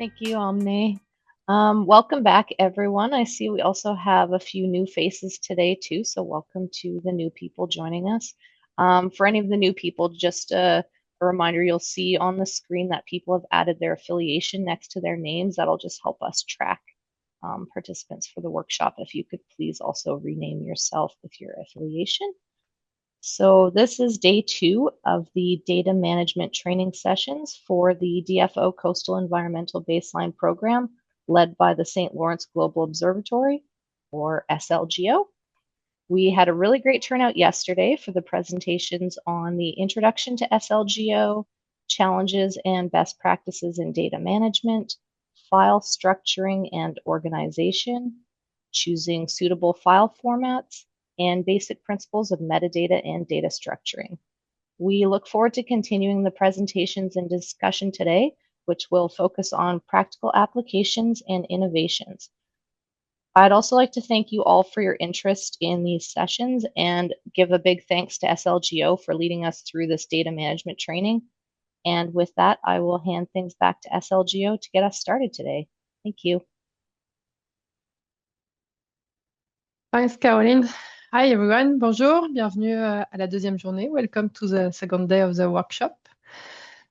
Thank you, Omni. Welcome back, everyone. I see we also have a few new faces today, too, so welcome to the new people joining us. For any of the new people, just a reminder, you'll see on the screen that people have added their affiliation next to their names. That'll just help us track participants for the workshop. If you could please also rename yourself with your affiliation. So this is day 2 of the data management training sessions for the DFO Coastal Environmental Baseline Program led by the Saint-Laurent Global Observatory, or SLGO. We had a really great turnout yesterday for the presentations on the introduction to SLGO, challenges and best practices in data management, file structuring and organization, choosing suitable file formats, and basic principles of metadata and data structuring. We look forward to continuing the presentations and discussion today, which will focus on practical applications and innovations. I'd also like to thank you all for your interest in these sessions and give a big thanks to SLGO for leading us through this data management training. And with that, I will hand things back to SLGO to get us started today. Thank you. Thanks, Caroline. Hi, everyone. Bonjour. Bienvenue à la deuxième journée. Welcome to the second day of the workshop.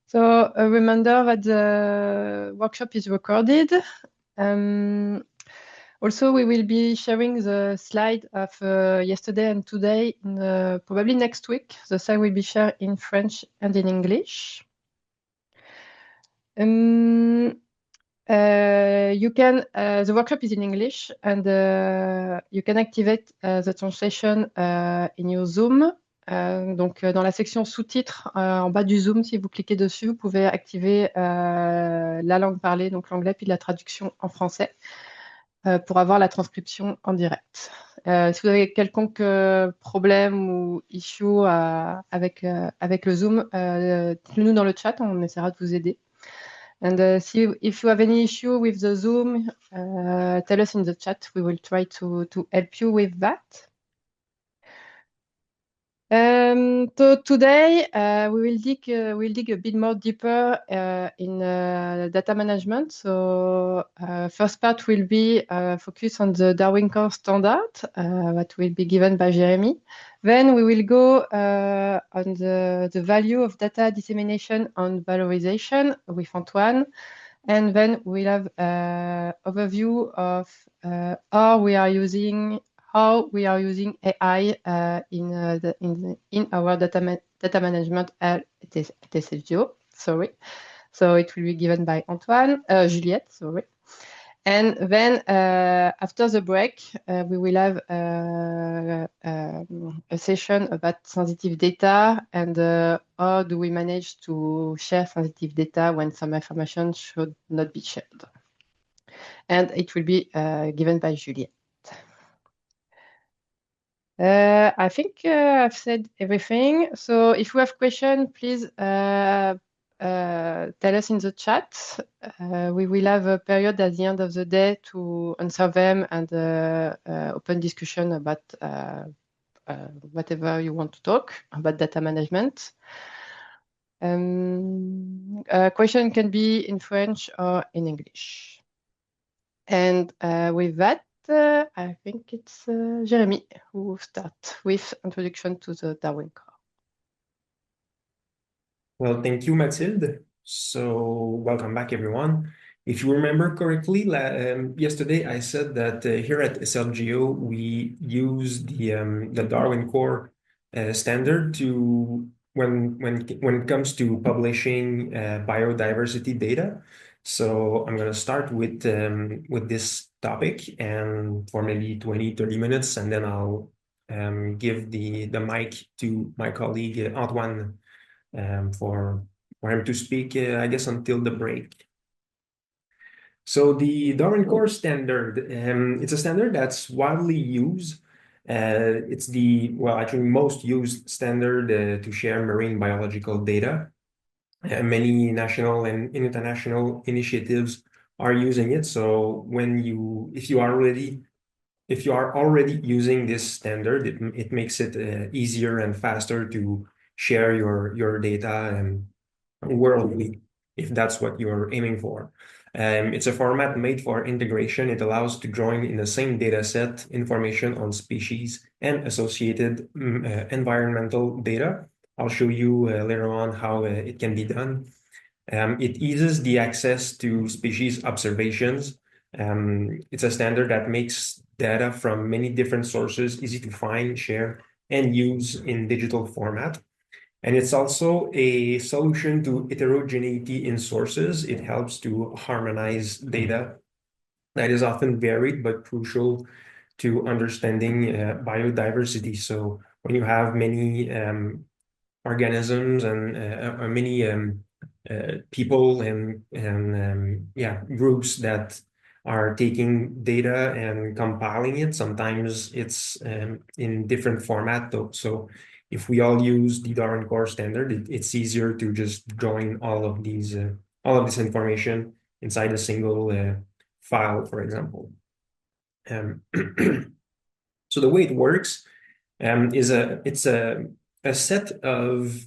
So a reminder that the workshop is recorded. Also, we will be sharing the slide of yesterday and today, probably next week. The slide will be shared in French and in English. The workshop is in English and you can activate the translation in your Zoom. Donc, dans la section sous-titres, en bas du Zoom, si vous cliquez dessus, vous pouvez activer la langue parlée, donc l'anglais, puis la traduction en français pour avoir la transcription en direct. Si vous avez quelconque problème ou issue avec le Zoom, dites-le-nous dans le chat, on essaiera de vous aider. And if you have any issue with the Zoom, tell us in the chat. We will try to help you with that. So today we'll dig a bit more deeper in data management. So first part will be focus on the Darwin Core standard that will be given by Jeremy. Then we will go on the value of data dissemination and valorization with Antoine. And then we'll have an overview of how we are using AI in our data management at SLGO. Sorry. So it will be given by Juliette. Sorry. And then after the break, we will have a session about sensitive data and how do we manage to share sensitive data when some information should not be shared. And it will be given by Juliette. I think I've said everything. So if you have questions, please tell us in the chat. We will have a period at the end of the day to answer them and open discussion about whatever you want to talk about data management. A question can be in French or in English. And with that, I think it's Jeremy who will start with introduction to the Darwin Core. Well, thank you, Mathilde. So welcome back, everyone. If you remember correctly, yesterday I said that here at SLGO, we use the Darwin Core standard to when it comes to publishing biodiversity data. So I'm going to start with this topic and for maybe 20-30 minutes, and then I'll give the mic to my colleague Antoine for him to speak, I guess, until the break. So the Darwin Core standard, it's a standard that's widely used. It's actually most used standard to share marine biological data. Many national and international initiatives are using it. So if you are already using this standard, it makes it easier and faster to share your data and worldly, if that's what you're aiming for. It's a format made for integration. It allows to join in the same data set information on species and associated environmental data. I'll show you later on how it can be done. It eases the access to species observations. It's a standard that makes data from many different sources easy to find, share, and use in digital format. And it's also a solution to heterogeneity in sources. It helps to harmonize data that is often varied but crucial to understanding biodiversity. So when you have many organisms and many people and groups that are taking data and compiling it, sometimes it's in different format though. So if we all use the Darwin Core standard, it's easier to just join all of this information inside a single file, for example. So the way it works is it's a set of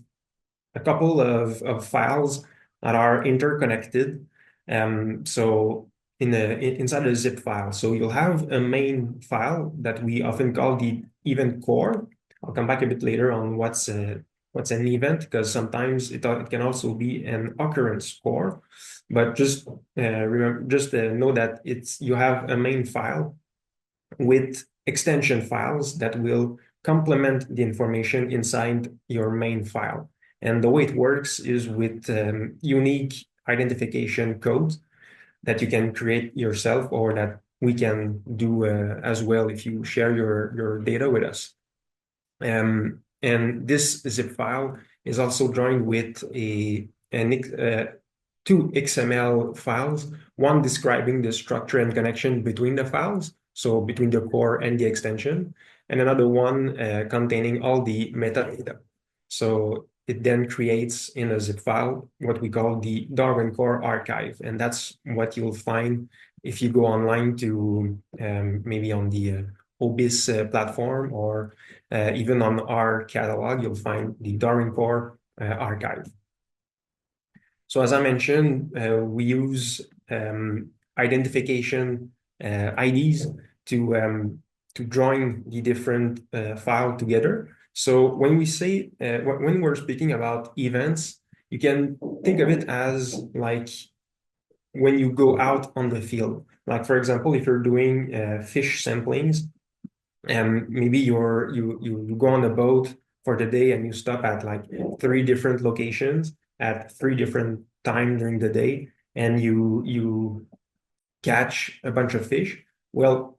a couple of files that are interconnected. So inside a zip file. So you'll have a main file that we often call the event core. I'll come back a bit later on what's an event, because sometimes it can also be an occurrence core. But just know that you have a main file with extension files that will complement the information inside your main file. And the way it works is with unique identification codes that you can create yourself, or that we can do as well if you share your data with us. And this zip file is also joined with two XML files, one describing the structure and connection between the files, so between the core and the extension, and another one containing all the metadata. So it then creates in a zip file what we call the Darwin Core archive, and that's what you'll find if you go online to maybe on the OBIS platform, or even on our catalog, you'll find the Darwin Core archive. So as I mentioned, we use identification IDs to join the different file together. So when we say when we're speaking about events, you can think of it as like when you go out on the field. Like for example, if you're doing fish samplings, and maybe you go on a boat for the day and you stop at like 3 different locations at 3 different times during the day, and you catch a bunch of fish. Well,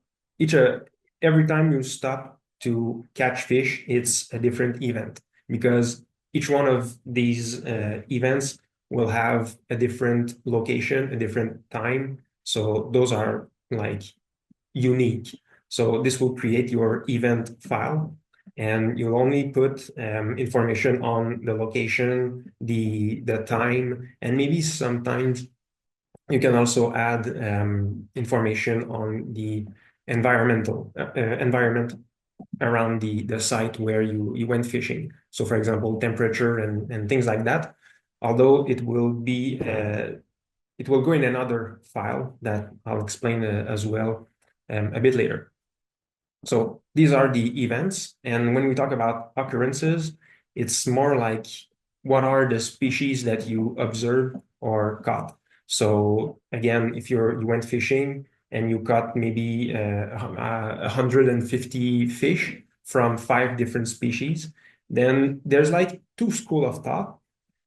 every time you stop to catch fish, it's a different event, because each one of these events will have a different location, a different time. So those are like unique. So this will create your event file, and you'll only put information on the location, the time, and maybe sometimes you can also add information on the environment around the site where you went fishing. So for example, temperature and things like that. Although it will go in another file that I'll explain as well a bit later. So these are the events. And when we talk about occurrences, it's more like what are the species that you observed or caught. So again, if you went fishing and you caught maybe 150 fish from 5 different species, then there's like 2 schools of thought.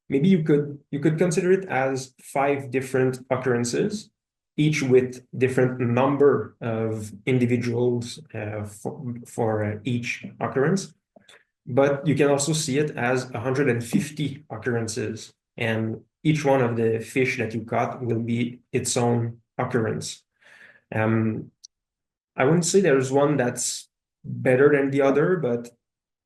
Maybe you could consider it as 5 different occurrences, each with different number of individuals for each occurrence. But you can also see it as 150 occurrences, and each one of the fish that you caught will be its own occurrence. I wouldn't say there's one that's better than the other, but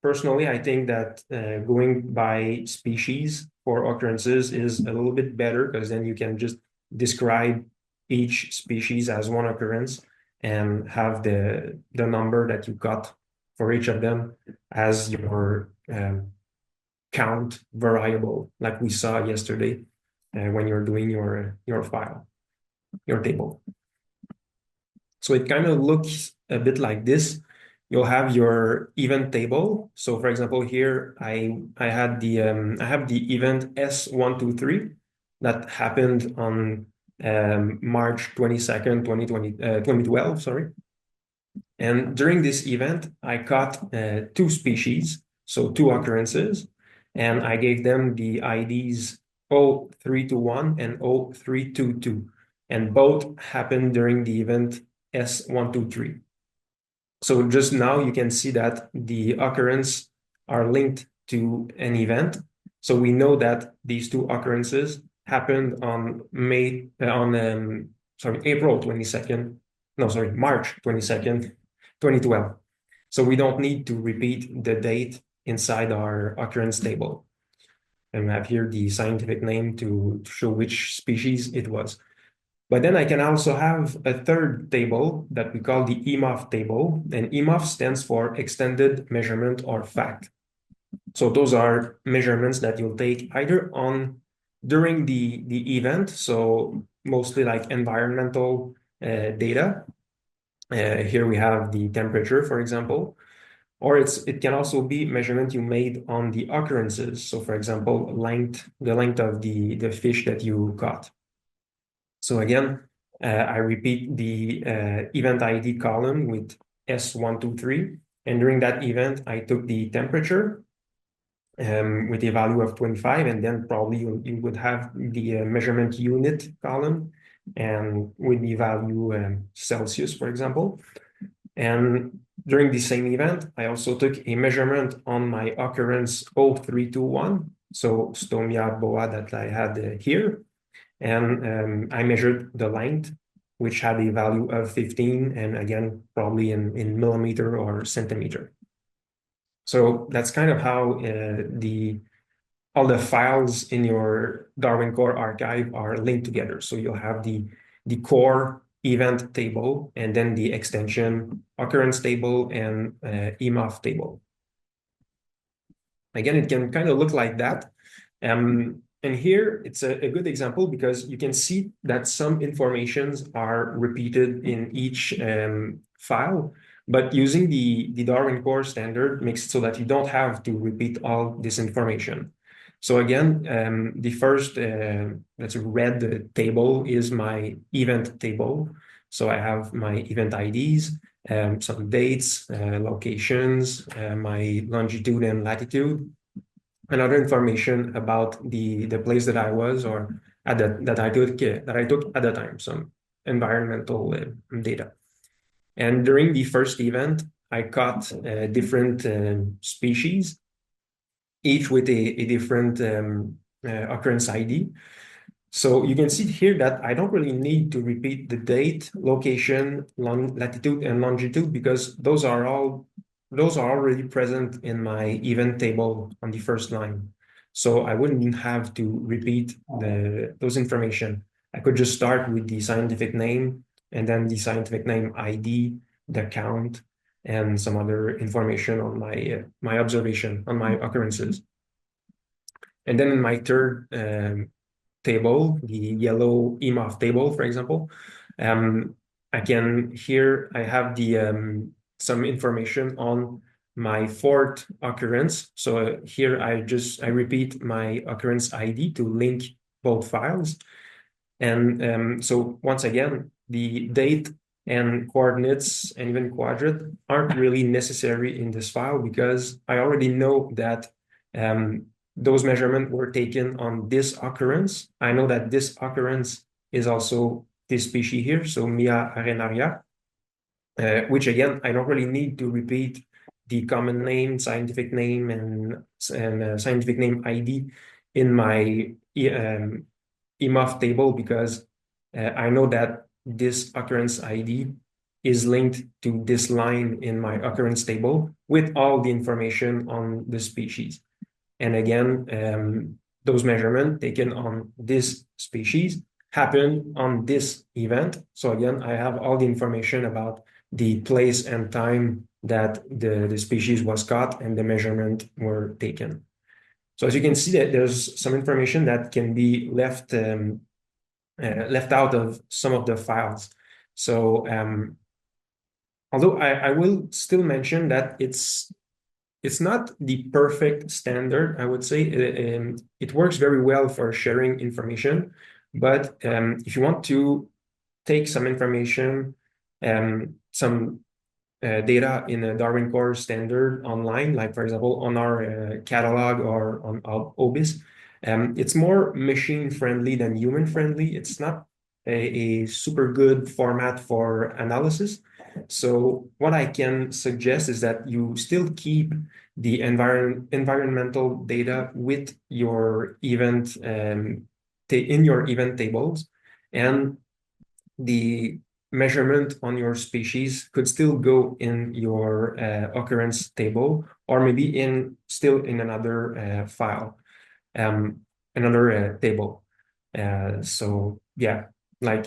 personally, I think that going by species for occurrences is a little bit better, because then you can just describe each species as one occurrence and have the number that you got for each of them as your count variable, like we saw yesterday when you're doing your file. your table. So it kind of looks a bit like this. You'll have your event table. So for example, here I have the event S123 that happened on March 22nd, 2012, sorry. And during this event, I caught two species, so two occurrences, and I gave them the IDs 0321 and 0322, and both happened during the event S123. So just now you can see that the occurrence are linked to an event. So we know that these two occurrences happened on April 22nd, no, sorry, March 22nd, 2012. So we don't need to repeat the date inside our occurrence table. And we have here the scientific name to show which species it was. But then I can also have a third table that we call the EMOF table, and EMOF stands for Extended Measurement or Fact. So those are measurements that you'll take either during the event, so mostly like environmental data. Here we have the temperature, for example, or it can also be measurement you made on the occurrences. So for example, the length of the fish that you caught. So again, I repeat the event ID column with S123. And during that event, I took the temperature with a value of 25. And then probably you would have the measurement unit column and with the value Celsius, for example. And during the same event, I also took a measurement on my occurrence 0321. So Stomia boa that I had here. And I measured the length, which had a value of 15, and again, probably in millimeter or centimeter. So that's kind of how all the files in your Darwin Core archive are linked together. So you'll have the core event table, and then the extension occurrence table and EMOF table. Again, it can kind of look like that. And here it's a good example because you can see that some informations are repeated in each file, but using the Darwin Core standard makes it so that you don't have to repeat all this information. So again, the first that's red table is my event table. So I have my event IDs, some dates, locations, my longitude and latitude, and other information about the place that I was or that I took at the time, some environmental data. And during the first event, I caught different species, each with a different occurrence ID. So you can see here that I don't really need to repeat the date, location, latitude, and longitude because those are already present in my event table on the first line. So I wouldn't have to repeat those information. I could just start with the scientific name and then the scientific name ID, the count, and some other information on my observation, on my occurrences. And then in my third table, the yellow EMOF table, for example, I have the some information on my fourth occurrence. So here I repeat my occurrence ID to link both files. And so once again, the date and coordinates and even quadrant aren't really necessary in this file because I already know that those measurements were taken on this occurrence. I know that this occurrence is also this species here, so Mia arenaria, which again, I don't really need to repeat the common name, scientific name, and scientific name ID in my EMOF table because I know that this occurrence ID is linked to this line in my occurrence table with all the information on the species. And again, those measurements taken on this species happen on this event. So again, I have all the information about the place and time that the species was caught and the measurement were taken. So as you can see, that there's some information that can be left left out of some of the files. So although I will still mention that it's not the perfect standard, I would say. It works very well for sharing information, but if you want to take some information, some data in a Darwin Core standard online, like for example on our catalog or on OBIS, it's more machine friendly than human friendly. It's not a super good format for analysis. So what I can suggest is that you still keep the environmental data with your event in your event tables, and the measurement on your species could still go in your occurrence table, or maybe still in another file, another table. So yeah, like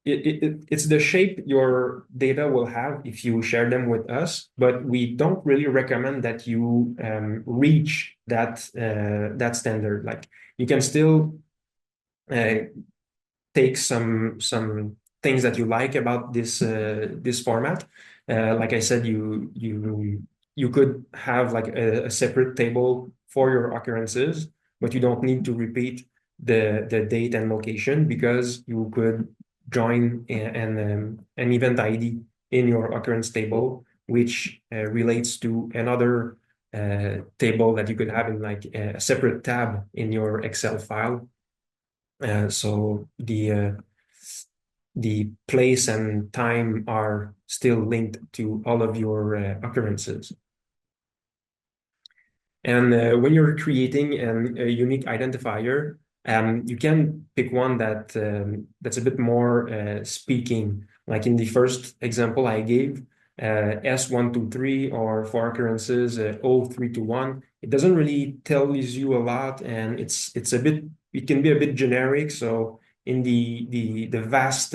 it's the shape your data will have if you share them with us, but we don't really recommend that you reach that standard. Like you can still take some things that you like about this format. Like I said, you could have like a separate table for your occurrences, but you don't need to repeat the date and location, because you could join an event ID in your occurrence table, which relates to another table that you could have in like a separate tab in your Excel file. So the place and time are still linked to all of your occurrences. And when you're creating a unique identifier, you can pick one that's a bit more speaking. Like in the first example I gave, S123, or for occurrences 0321. It doesn't really tell you a lot, and it can be a bit generic. So in the vast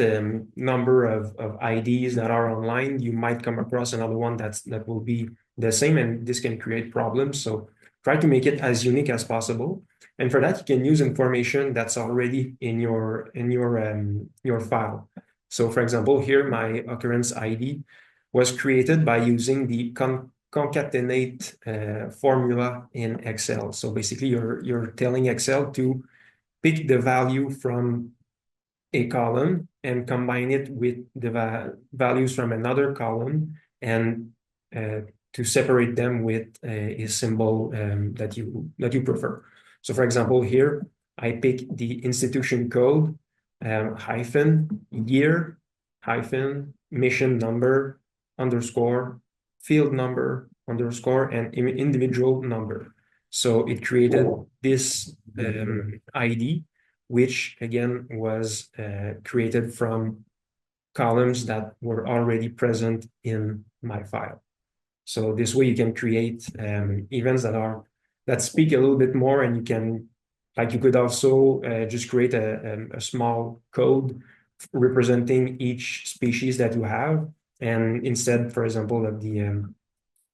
number of IDs that are online, you might come across another one that will be the same, and this can create problems. So try to make it as unique as possible. And for that, you can use information that's already in your file. So for example, here, my occurrence ID was created by using the concatenate formula in Excel. So basically, you're telling Excel to pick the value from a column and combine it with the values from another column, and to separate them with a symbol that you prefer. So for example, here I pick the institution code hyphen year hyphen mission number underscore field number underscore and individual number. So it created this ID, which again was created from columns that were already present in my file. So this way you can create events that speak a little bit more, and you could also just create a small code representing each species that you have, and instead, for example, of the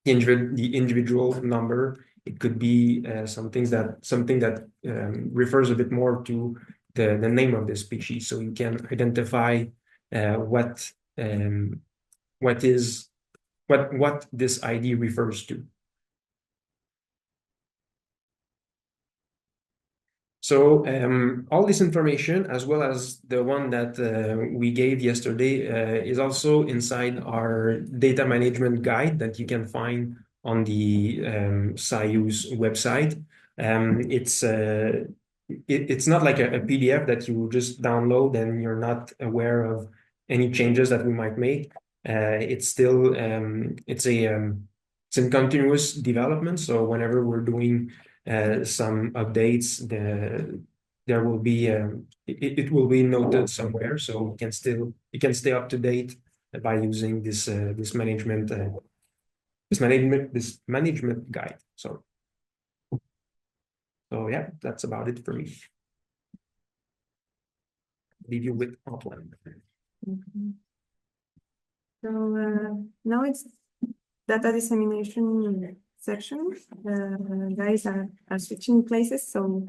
individual number, it could be something that refers a bit more to the name of the species, so you can identify what this ID refers to. So all this information, as well as the one that we gave yesterday, is also inside our data management guide that you can find on the SciU's website. It's not like a PDF that you just download and you're not aware of any changes that we might make. It's still it's in continuous development. So whenever we're doing some updates, there will be it will be noted somewhere, so you can stay up to date by using this management guide. So yeah, that's about it for me. Leave you with Antoine. So now it's data dissemination section. Guys are switching places, so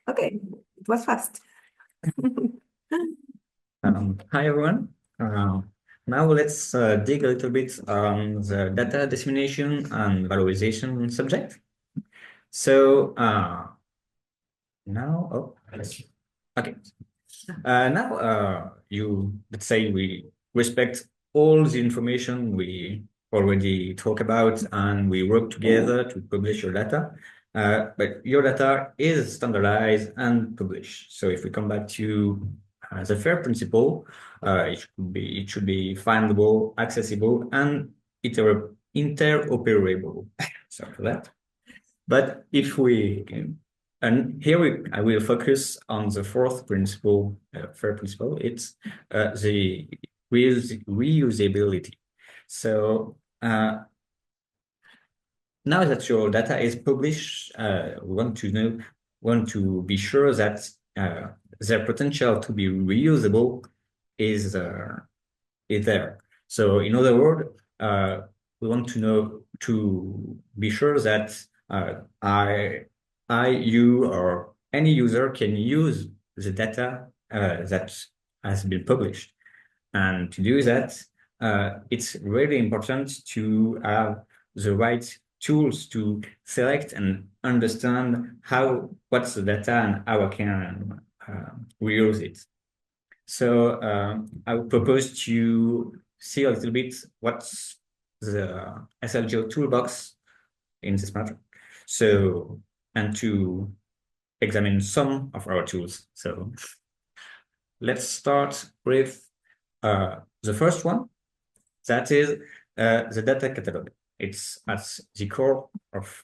okay, it was fast. Hi everyone. Now let's dig a little bit on the data dissemination and valorization subject. So now, okay. Now let's say we respect all the information we already talk about and we work together to publish your data. But your data is standardized and published. So if we come back to the FAIR principle, it should be findable, accessible, and interoperable. Sorry for that. But if we and here I will focus on the fourth principle, FAIR principle. It's the reusability. So now that your data is published, we want to be sure that their potential to be reusable is there. So in other words, we want to be sure that you, or any user can use the data that has been published. And to do that, it's really important to have the right tools to select and understand what's the data and how I can reuse it. So I would propose to see a little bit what's the SLGO toolbox in this matter. So, and to examine some of our tools. So let's start with the first one. That is the data catalog. It's at the core of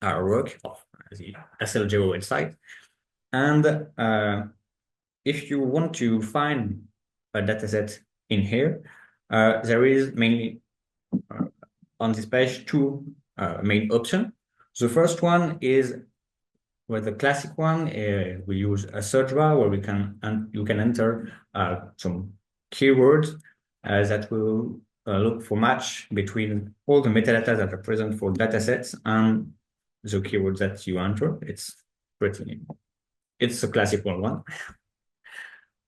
our work, of the SLGO website. And if you want to find a dataset in here, there is mainly on this page two main options. The first one is the classic one. We use a search bar where you can enter some keywords that will look for match between all the metadata that are present for datasets and the keywords that you enter. It's a classic one.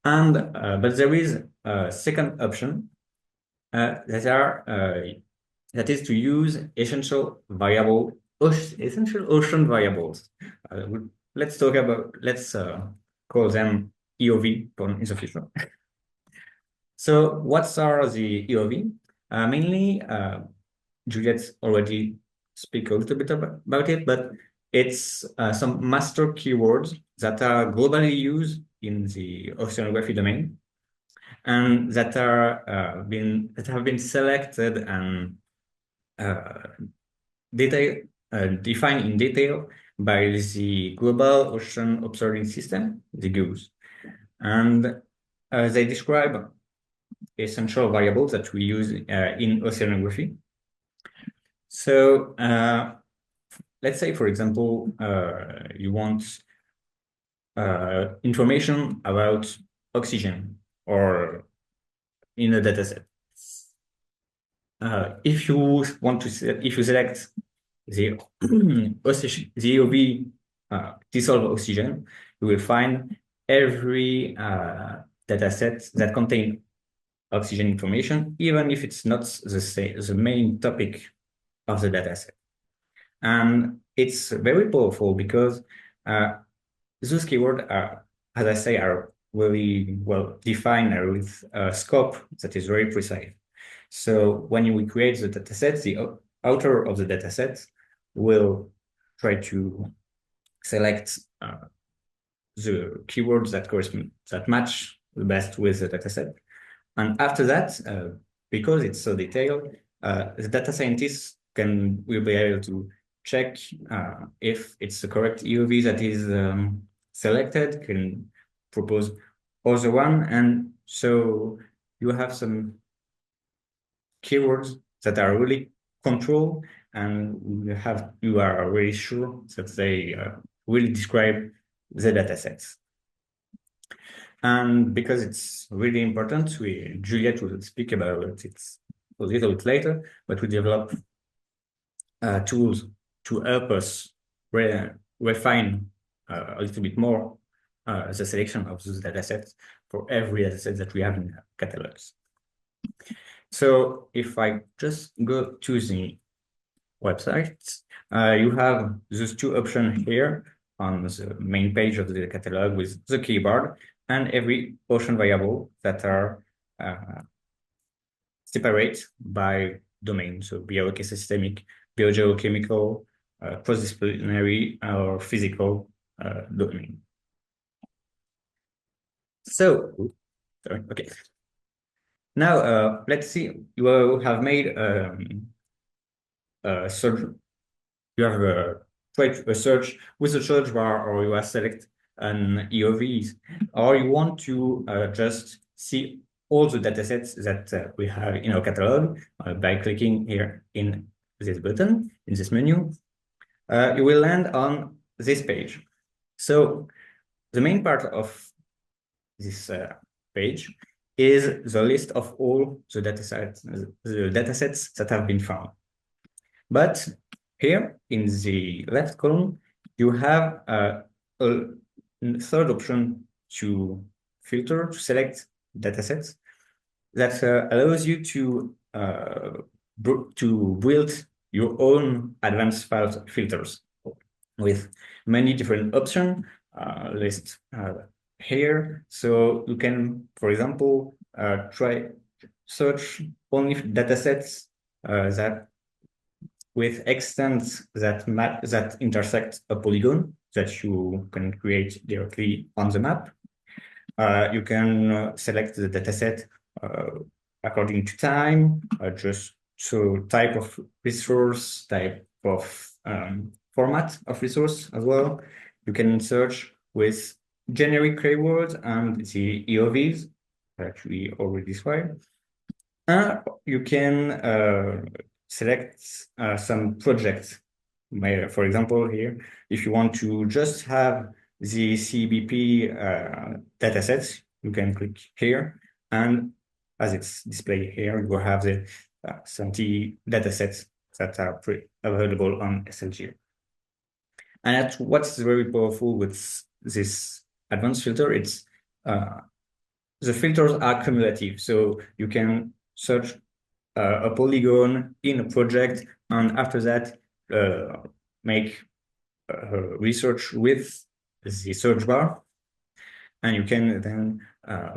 And but there is a second option that is to use essential ocean variables. Let's call them EOV in the future. So what are the EOV? Mainly, Juliette already speak a little bit about it, but it's some master keywords that are globally used in the oceanography domain, and that have been selected and defined in detail by the Global Ocean Observing System, the GOES. And they describe essential variables that we use in oceanography. So let's say, for example, you want information about oxygen or in a dataset. If you select the EOV dissolved oxygen, you will find every dataset that contains oxygen information, even if it's not the main topic of the dataset. And it's very powerful because those keywords are, as I say, are really well defined with a scope that is very precise. So when we create the dataset, the author of the dataset will try to select the keywords that match the best with the dataset. And after that, because it's so detailed, the data scientists will be able to check if it's the correct EOV that is selected, can propose other one, and so you have some keywords that are really controlled, and you are really sure that they will describe the datasets. And because it's really important, Juliette will speak about it a little bit later, but we develop tools to help us refine a little bit more the selection of those datasets for every dataset that we have in catalogs. So if I just go to the website, you have those two options here on the main page of the catalog with the keyboard and every ocean variable that are separate by domain, so bioecosystemic, biogeochemical, cross-disciplinary, or physical domain. So, sorry, okay. Now, let's see, you have made a search. You have tried a search with a search bar, or you have select an EOVs, or you want to just see all the datasets that we have in our catalog by clicking here in this button, in this menu. You will land on this page. So the main part of this page is the list of all the datasets that have been found. But here in the left column, you have a third option to filter, to select datasets that allows you to build your own advanced file filters with many different options list here. So you can, for example, try search only datasets that with extents that intersect a polygon that you can create directly on the map. You can select the dataset according to time, just so type of resource, type of format of resource as well. You can search with generic keywords and the EOVs that we already described. You can select some projects. For example, here, if you want to just have the CEBP datasets, you can click here, and as it's displayed here, you will have the 70 datasets that are available on SLGO. And that's what's very powerful with this advanced filter. It's the filters are cumulative, so you can search a polygon in a project, and after that make research with the search bar, and you can then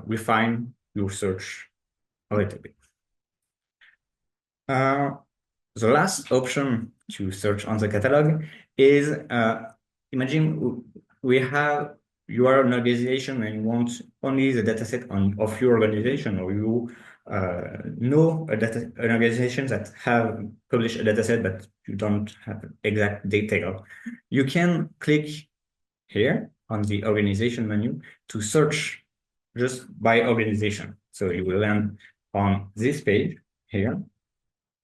refine your search a little bit. The last option to search on the catalog is, imagine you are an organization and you want only the dataset of your organization, or you know an organization that have published a dataset but you don't have exact detail. You can click here on the organization menu to search just by organization. So you will land on this page here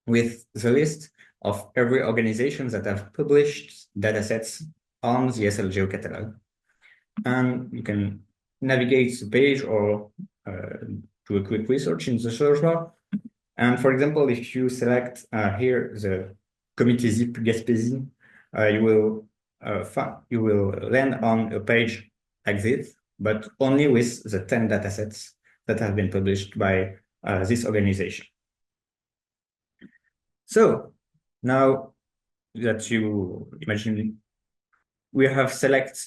with the list of every organization that have published datasets on the SLGO catalog. And you can navigate the page or do a quick research in the search bar. And for example, if you select here the Comité ZIP Gaspésie, you will land on a page like this, but only with the 10 datasets that have been published by this organization. So now that you imagine we have selected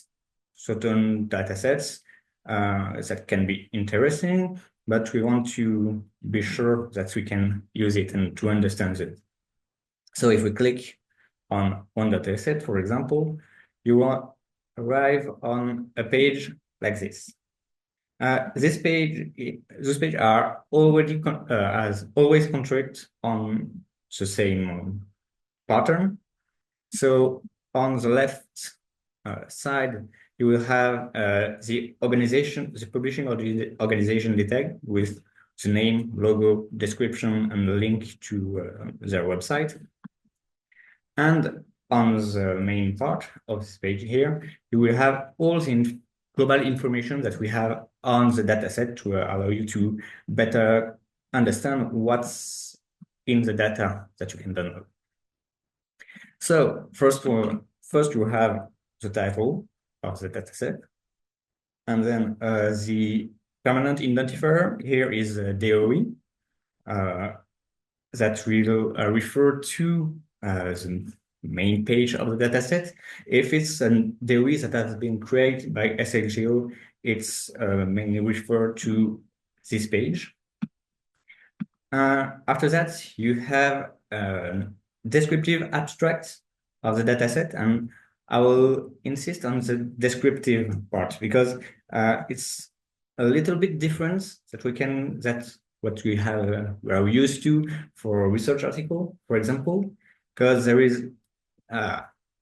certain datasets that can be interesting, but we want to be sure that we can use it and to understand it. So if we click on one dataset, for example, you will arrive on a page like this. Those pages are already as always construct on the same pattern. So on the left side, you will have the publishing organization tag with the name, logo, description, and a link to their website. And on the main part of this page here, you will have all the global information that we have on the dataset to allow you to better understand what's in the data that you can download. So first you have the title of the dataset. And then the permanent identifier here is DOE. That will refer to the main page of the dataset. If it's a DOE that has been created by SLGO, it's mainly referred to this page. After that, you have a descriptive abstract of the dataset, and I will insist on the descriptive part because it's a little bit different that's what we are used to for a research article, for example, because there is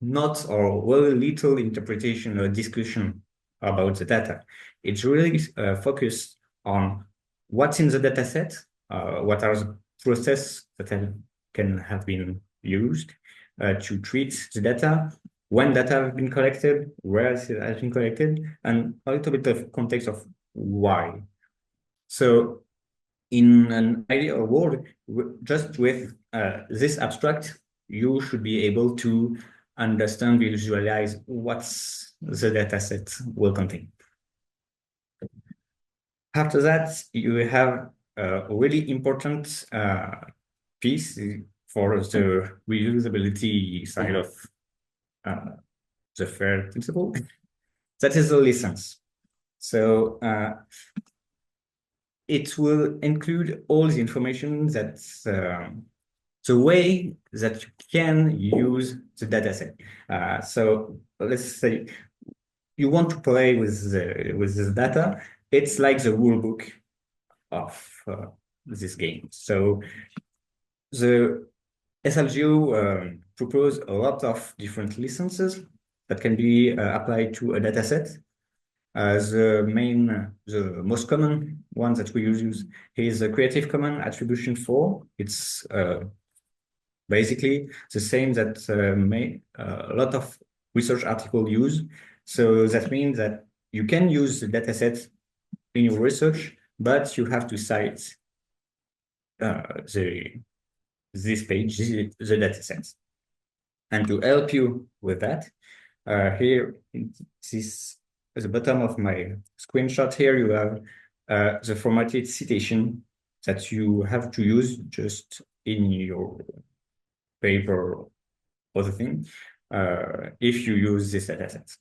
not or very little interpretation or discussion about the data. It's really focused on what's in the dataset, what are the processes that can have been used to treat the data, when data have been collected, where it has been collected, and a little bit of context of why. So in an ideal world, just with this abstract, you should be able to understand, visualize what's the dataset will contain. After that, you have a really important piece for the reusability side of the FAIR principle. That is the license. So it will include all the information that's the way that you can use the dataset. So let's say you want to play with this data. It's like the rule book of this game. So the SLGO propose a lot of different licenses that can be applied to a dataset. The most common one that we use is the Creative Commons Attribution 4. It's basically the same that a lot of research articles use. So that means that you can use the dataset in your research, but you have to cite this page, the datasets. And to help you with that, here, at the bottom of my screenshot here, you have the formatted citation that you have to use just in your paper or other thing if you use this dataset.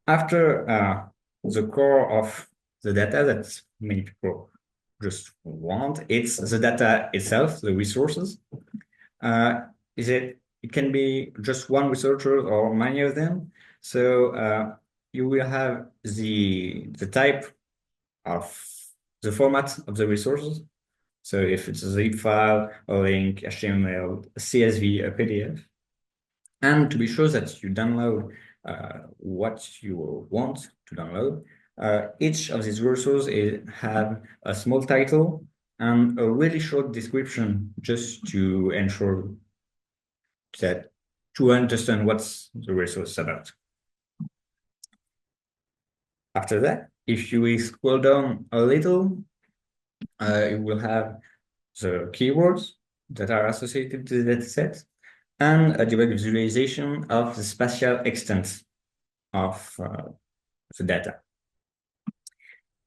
After the core of the data that many people just want, it's the data itself, the resources. It can be just one researcher or many of them. So you will have the type of the format of the resources. So if it's a zip file, a link, HTML, a CSV, a PDF. And to be sure that you download what you want to download, each of these resources have a small title and a really short description just to ensure that to understand what's the resource about. After that, if you scroll down a little, you will have the keywords that are associated to the dataset and a direct visualization of the spatial extent of the data.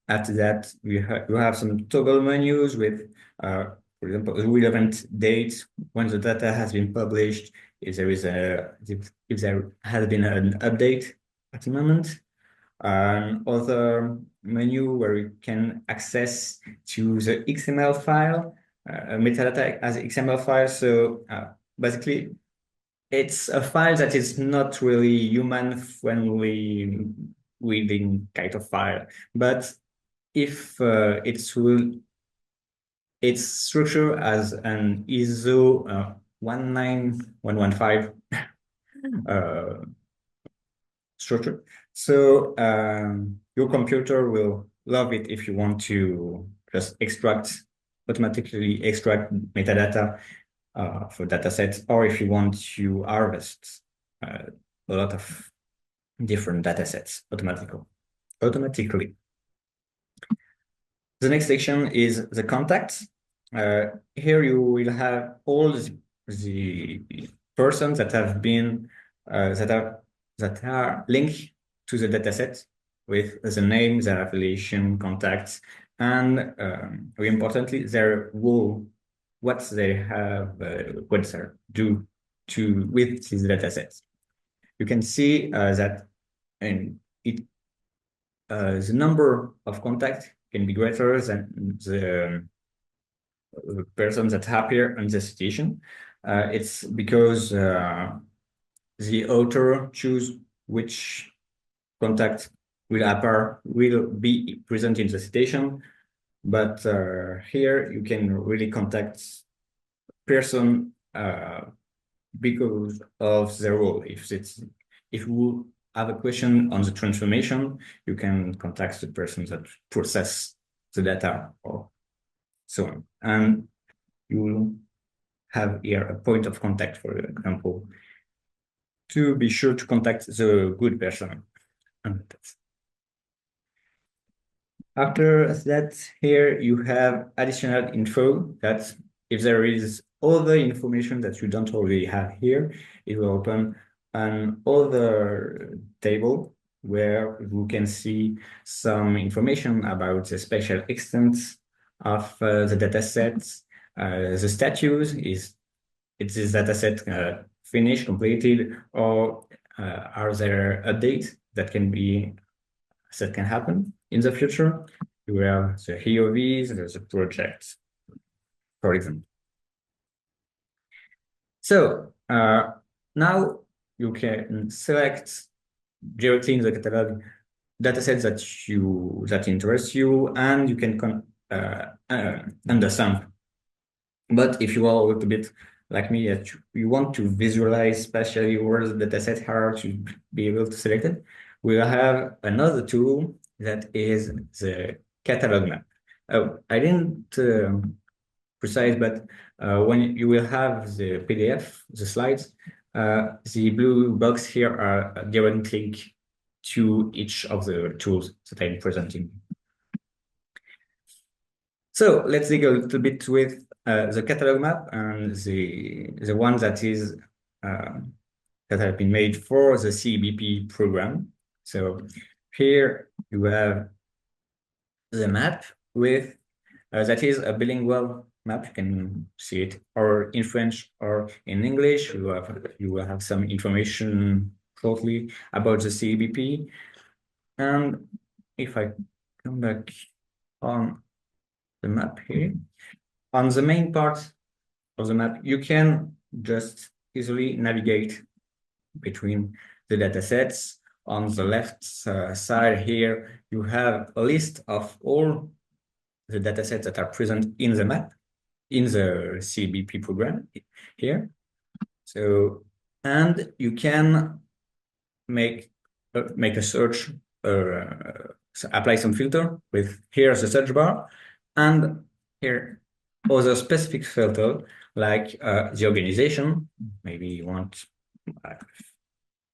After that, you have some toggle menus with, for example, a relevant date when the data has been published, if there has been an update at the moment. Other menu where you can access to the XML file, metadata as XML file. So basically, it's a file that is not really human-friendly reading kind of file, but if it's structured as an ISO 19115 structure. So your computer will love it if you want to just automatically extract metadata for datasets, or if you want to harvest a lot of different datasets automatically. The next section is the contacts. Here you will have all the persons that have been that are linked to the dataset with the name, their affiliation, contacts, and very importantly, their role, what they have, what they do with these datasets. You can see that the number of contacts can be greater than the persons that appear in the citation. It's because the author choose which contact will be present in the citation, but here you can really contact person because of their role. If you have a question on the transformation, you can contact the person that process the data or so on. And you will have here a point of contact, for example, to be sure to contact the good person. After that, here you have additional info that if there is other information that you don't already have here, it will open an other table where you can see some information about the spatial extent of the data sets. The status is this data set finished, completed, or are there updates that can happen in the future? You have the EOVs, there's a project, for example. So now you can select directly in the catalog datasets that interest you, and you can understand. But if you are a little bit like me, that you want to visualize spatially where the dataset are to be able to select it, we'll have another tool that is the catalog map. I didn't precise, but when you will have the PDF, the slides, the blue box here are a direct link to each of the tools that I'm presenting. So let's dig a little bit with the catalog map and the one that is that have been made for the CEBP program. So here you have the map with that is a bilingual map. You can see it or in French or in English. You will have some information shortly about the CEBP. And if I come back on the map here, on the main part of the map, you can just easily navigate between the data sets. On the left side here, you have a list of all the data sets that are present in the map, in the CEBP program here. So, and you can make a search, apply some filter with here's the search bar, and here other specific filter like the organization. Maybe you want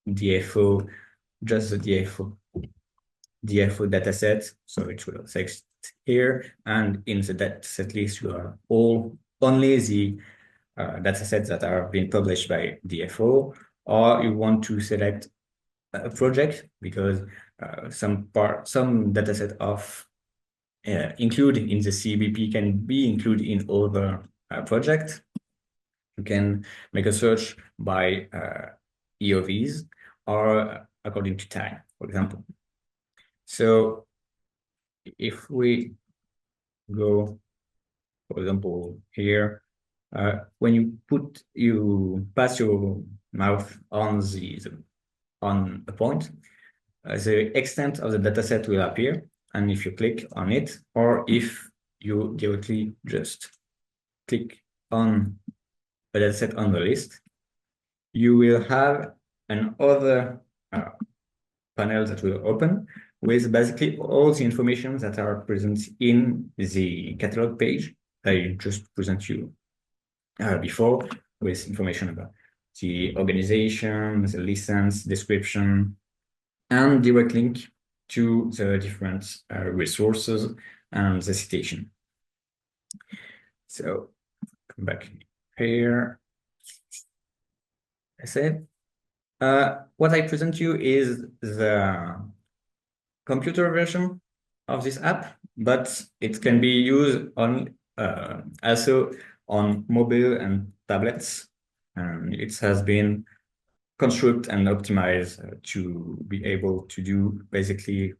DFO, just the DFO dataset, so it will text here, and in the dataset list you are only the datasets that are being published by DFO, or you want to select a project because some dataset of included in the CEBP can be included in other projects. You can make a search by EOVs or according to time, for example. So if we go, for example, here, when you pass your mouse on a point, the extent of the dataset will appear. And if you click on it, or if you directly just click on a dataset on the list, you will have another panel that will open with basically all the information that are present in the catalog page that I just present you before, with information about the organization, the license, description, and direct link to the different resources and the citation. So come back here. I said What I present you is the computer version of this app, but it can be used on also on mobile and tablets. And it has been constructed and optimized to be able to do basically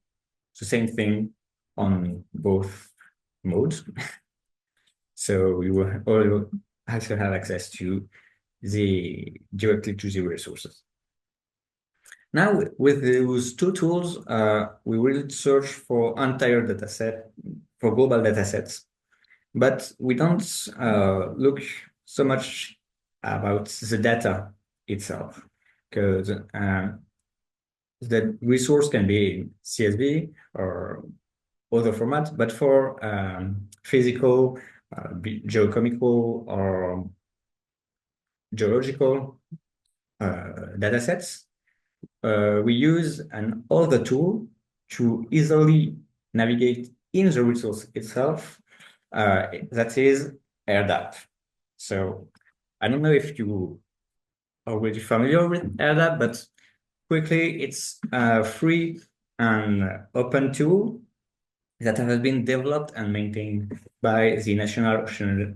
the same thing on both modes. So you will also have access to directly to the resources. Now, with those two tools, we will search for entire dataset, for global datasets, but we don't look so much about the data itself, because the resource can be CSV or other formats, but for physical, geochemical, or geological datasets, we use an other tool to easily navigate in the resource itself, that is AirDAP. So I don't know if you are already familiar with AirDAP, but quickly, it's a free and open tool that has been developed and maintained by the National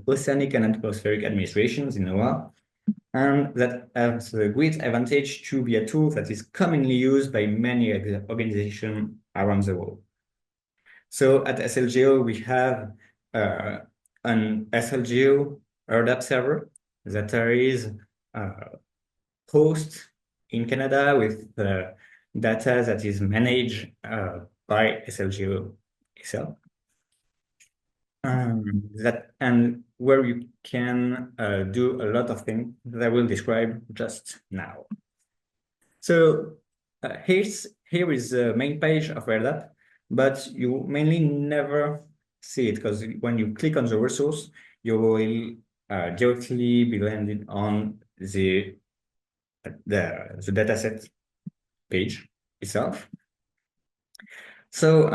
Oceanic and Atmospheric Administrations in NOAA, and that has a great advantage to be a tool that is commonly used by many organizations around the world. So at SLGO, we have an SLGO AirDAP server that is host in Canada with data that is managed by SLGO itself. And where you can do a lot of things that I will describe just now. So here is the main page of AirDAP, but you mainly never see it because when you click on the resource, you will directly be landed on the dataset page itself. So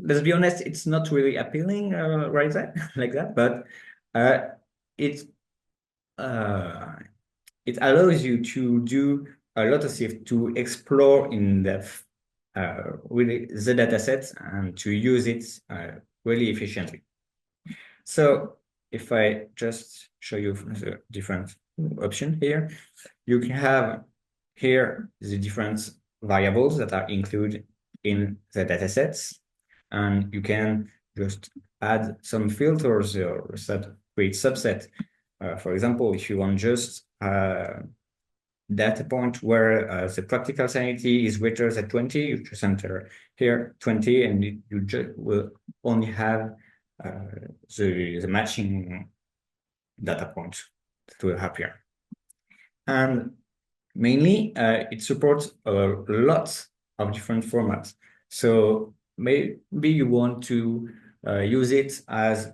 let's be honest, it's not really appealing right there like that, but it allows you to do a lot of stuff, to explore in depth really the dataset and to use it really efficiently. So if I just show you the different option here, you can have here the different variables that are included in the datasets, and you can just add some filters or create subset. For example, if you want just data point where the practical sanity is greater than 20, you just enter here 20, and you just will only have the matching data point that will appear. And mainly, it supports a lot of different formats. So maybe you want to use it as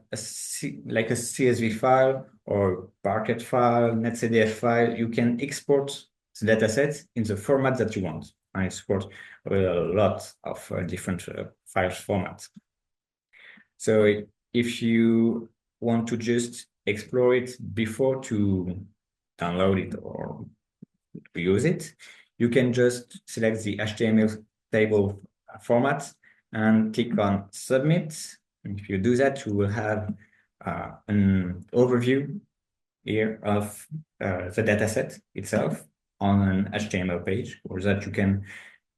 like a CSV file or Parquet file, NetCDF file. You can export the dataset in the format that you want. And it supports a lot of different file formats. So if you want to just explore it before to download it or use it, you can just select the HTML table format and click on Submit. And if you do that, you will have an overview here of the dataset itself on an HTML page, or that you can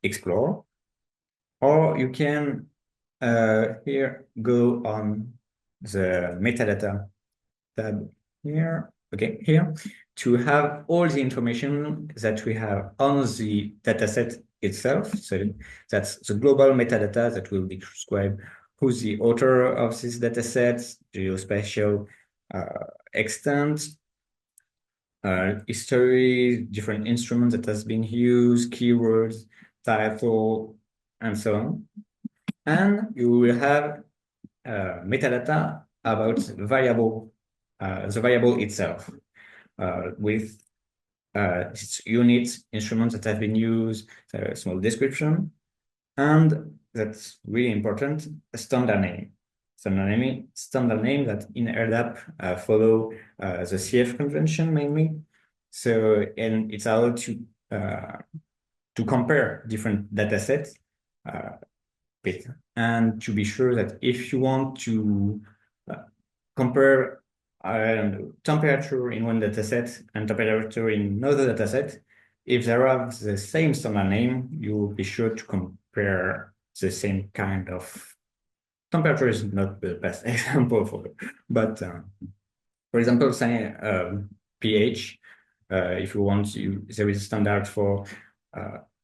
explore. Or you can here go on the metadata tab here, okay, here, to have all the information that we have on the dataset itself. So that's the global metadata that will describe who's the author of this dataset, geospatial extent, history, different instruments that has been used, keywords, title, and so on. And you will have metadata about the variable itself, with its units, instruments that have been used, a small description, and that's really important, a standard name. Standard name that in AirDAP follow the CF convention mainly. So, and it's allowed to compare different data sets, and to be sure that if you want to compare temperature in one data set and temperature in another data set, if they have the same standard name, you will be sure to compare the same kind of temperature. Is not the best example for it, but for example, say pH. If you want to, there is a standard for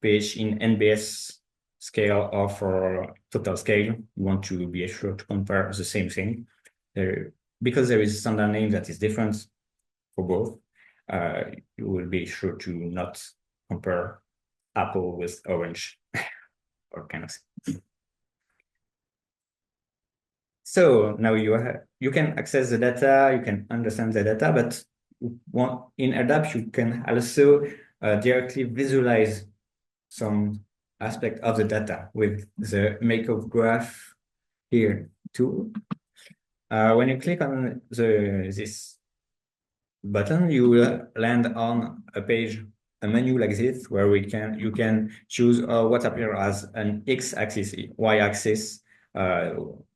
pH in NBS scale or for total scale. You want to be sure to compare the same thing. Because there is a standard name that is different for both, you will be sure to not compare apple with orange or kind of thing. So now you can access the data, you can understand the data, but in ADAP you can also directly visualize some aspect of the data with the makeup graph here too. When you click on this button, you will land on a page, a menu like this, where you can choose what appears as an x-axis, y-axis,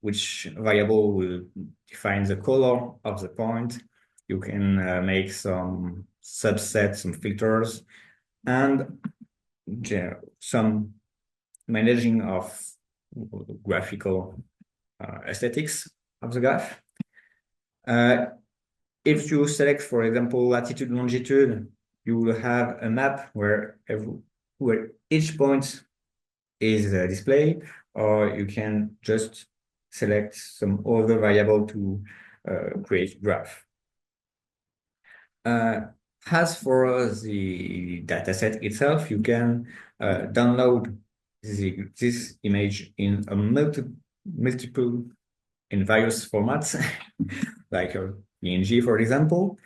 which variable will define the color of the point. You can make some subsets, some filters, and some managing of graphical aesthetics of the graph. If you select, for example, latitude, longitude, you will have a map where each point is displayed, or you can just select some other variable to create graph. As for the dataset itself, you can download this image in a multiple in various formats, like a PNG, for example,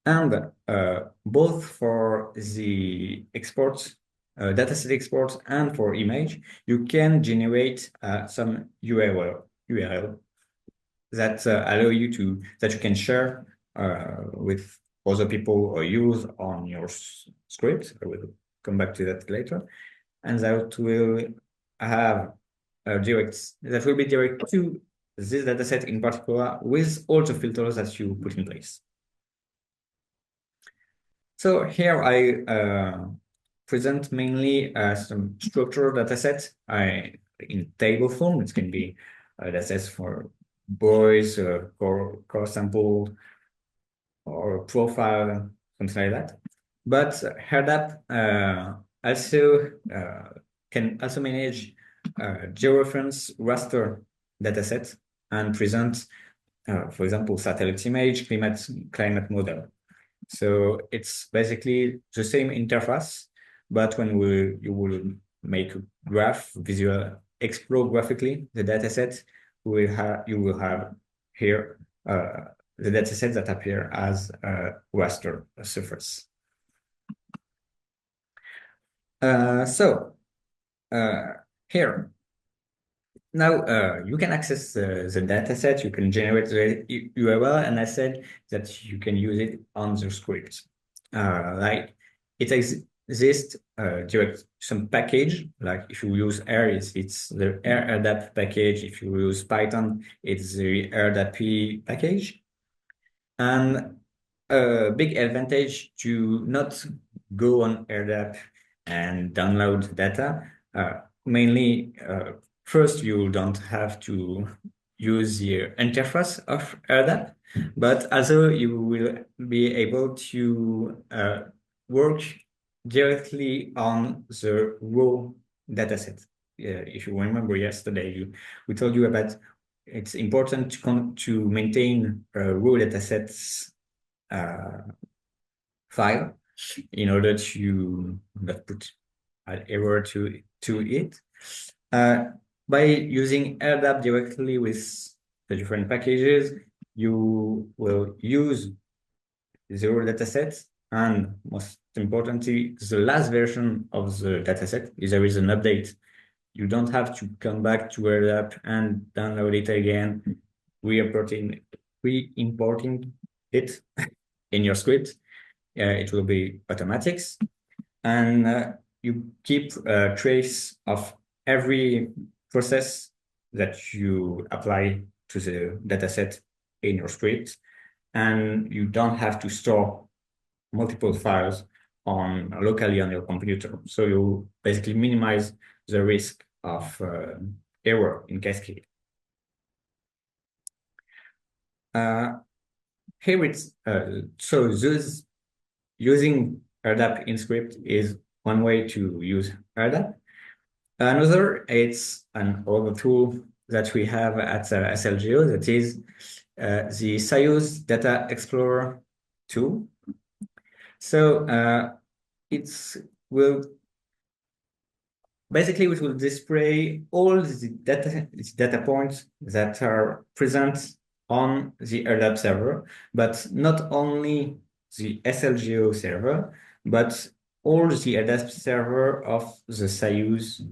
and both for the exports, dataset exports, and for image, you can generate some URL that allow you that you can share with other people or use on your script. I will come back to that later, and that will have that will be direct to this dataset in particular with all the filters that you put in place. So here I present mainly some structured datasets in table form. It can be datasets for boys, core sample, or profile, something like that. But HERDAP also can also manage georeference raster datasets and present, for example, satellite image, climate model. So it's basically the same interface, but when you will make a graph, explore graphically the dataset, you will have here the datasets that appear as a raster surface. Here, now you can access the dataset, you can generate the URL, and I said that you can use it on the script. Like it exists direct some package, like if you use R, it's the AirAdapt package. If you use Python, it's the AirAdapt package. And a big advantage to not go on AirAdapt and download data, mainly first, you don't have to use the interface of AirAdapt, but also you will be able to work directly on the raw dataset. If you remember yesterday, we told you about it's important to maintain a raw datasets file in order to not put an error to it. By using AirAdapt directly with the different packages, you will use the raw dataset, and most importantly, the last version of the dataset. If there is an update, you don't have to come back to AirAdapt and download it again, re-importing it in your script. it will be automatics, and you keep a trace of every process that you apply to the dataset in your script, and you don't have to store multiple files locally on your computer. So you basically minimize the risk of error in Cascade. Here it's so those using RDAP in script is one way to use RDAP. Another, it's an other tool that we have at SLGO, that is the SIUS Data Explorer tool. So it will display all the data points that are present on the RDAP server, but not only the SLGO server, but all the RDAP server of the SIUS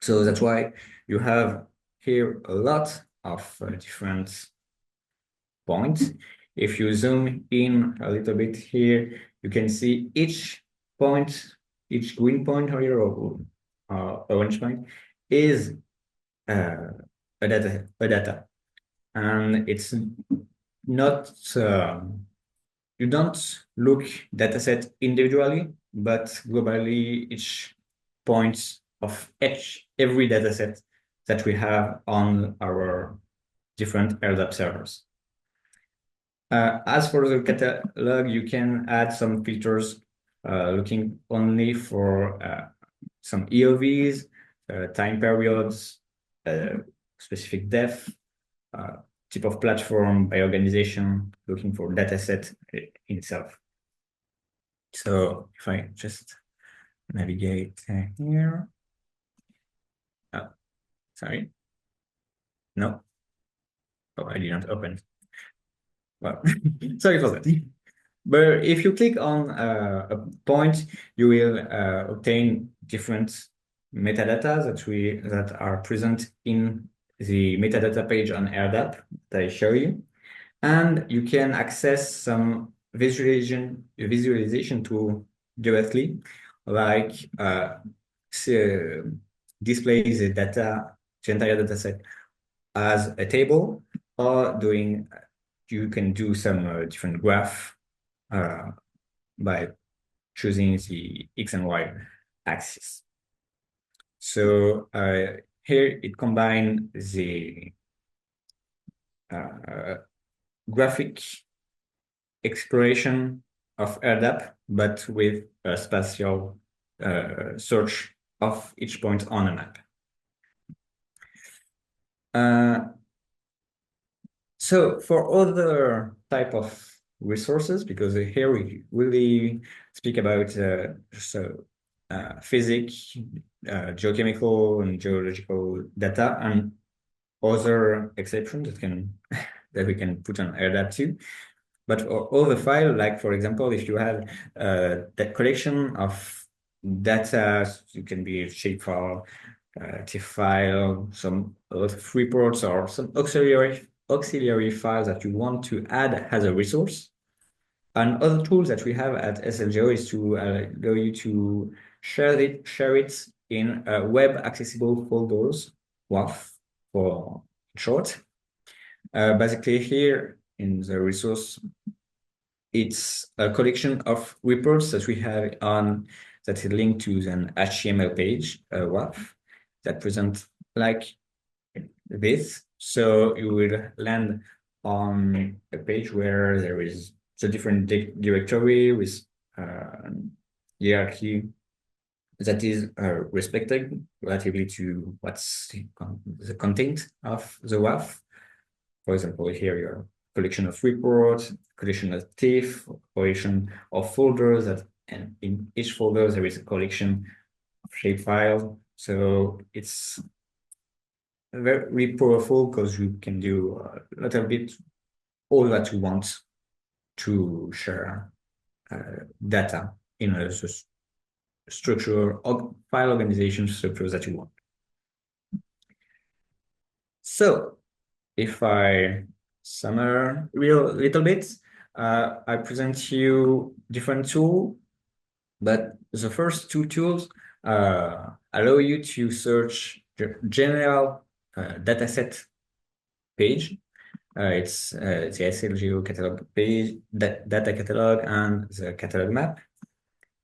So that's why you have here a lot of different points. If you zoom in a little bit here, you can see each point, each green point here or orange point is a data, and it's not you don't look dataset individually, but globally each point of every dataset that we have on our different RDAP servers. As for the catalog, you can add some filters looking only for some EOVs, time periods, specific depth, type of platform, by organization, looking for dataset in itself. So if I just navigate here. Oh, sorry. No. Oh, I didn't open. Well, sorry for that. But if you click on a point, you will obtain different metadata that are present in the metadata page on RDAP that I show you, and you can access some visualization tool directly, like display the entire data set as a table, or you can do some different graph by choosing the X and Y axis. So here it combines the graphic exploration of RDAP, but with a spatial search of each point on a map. So for other type of resources, because here we really speak about physics, geochemical and geological data, and other exceptions that we can put on RDAP too. But for all the file, like for example, if you have that collection of data, it can be a shapefile, TIFF file, some a lot of reports, or some auxiliary files that you want to add as a resource. And other tools that we have at SLGO is to allow you to share it in web accessible folders, WAF for short. Basically here in the resource, it's a collection of reports that we have that is linked to an HTML page, WAF, that present like this. So you will land on a page where there is the different directory with hierarchy that is respected relatively to what's the content of the WAF. For example, here your collection of reports, collection of TIFF, collection of folders, and in each folder there is a collection of shapefile. So it's very powerful because you can do a little bit all that you want to share data in a structure or file organization structure that you want. So if I summarize a little bit, I present you different tools, but the first two tools allow you to search the general dataset page. It's the SLGO catalog page, data catalog, and the catalog map.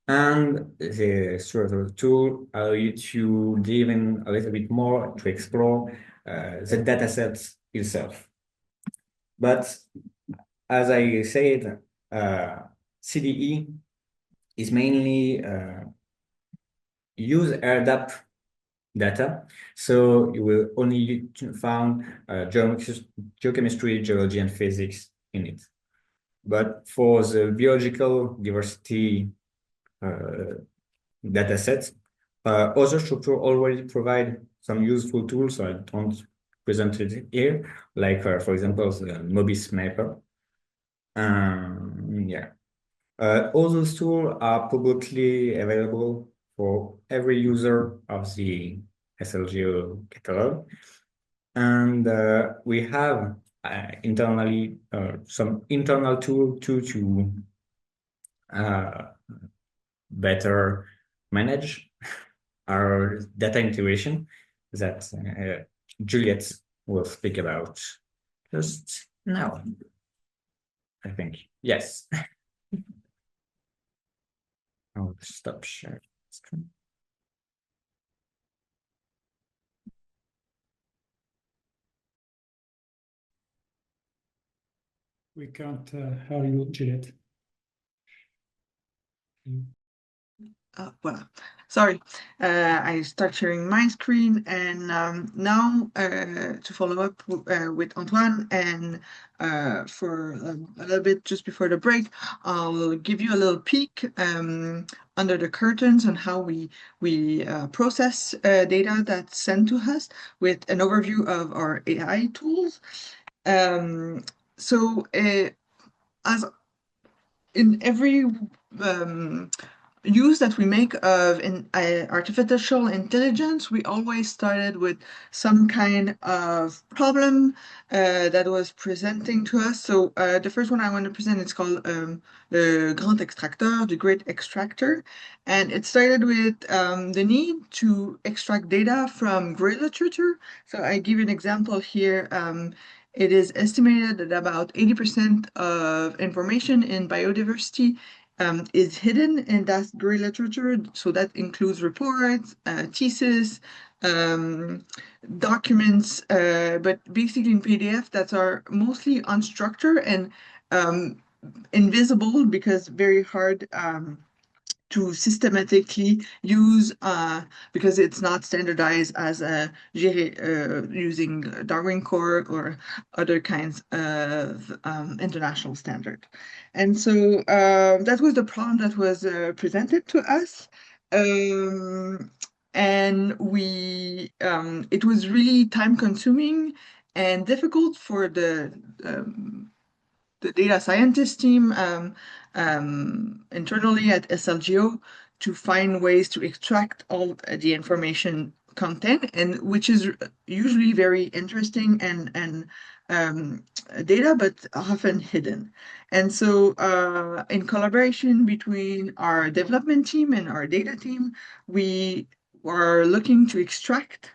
And the structure tool allow you to dive in a little bit more to explore the dataset itself. But as I said, CDE is mainly use AirDAP data, so you will only found geochemistry, geology, and physics in it. But for the biological diversity data sets, other structures already provide some useful tools, so I don't present it here, like for example, the MOBIS mapper. Yeah. All those tools are publicly available for every user of the SLGO catalog. And we have internally some internal tool to better manage our data integration that Juliette will speak about just now, I think. Yes. I'll stop sharing screen. We can't hear you, Juliette. Voilà. Sorry, I start sharing my screen, and now to follow up with Antoine, and for a little bit just before the break, I'll give you a little peek under the curtains on how we process data that's sent to us with an overview of our AI tools. So as in every use that we make of artificial intelligence, we always started with some kind of problem that was presenting to us. So the first one I want to present is called the Grand Extracteur, the Great Extractor. And it started with the need to extract data from gray literature. So I give you an example here. It is estimated that about 80% of information in biodiversity is hidden in that gray literature. So that includes reports, thesis, documents, but basically in PDF that are mostly unstructured and invisible because very hard to systematically use because it's not standardized as using Darwin Core or other kinds of international standard. And so that was the problem that was presented to us. And it was really time consuming and difficult for the data scientist team internally at SLGO to find ways to extract all the information content, and which is usually very interesting and data, but often hidden. And so in collaboration between our development team and our data team, we are looking to extract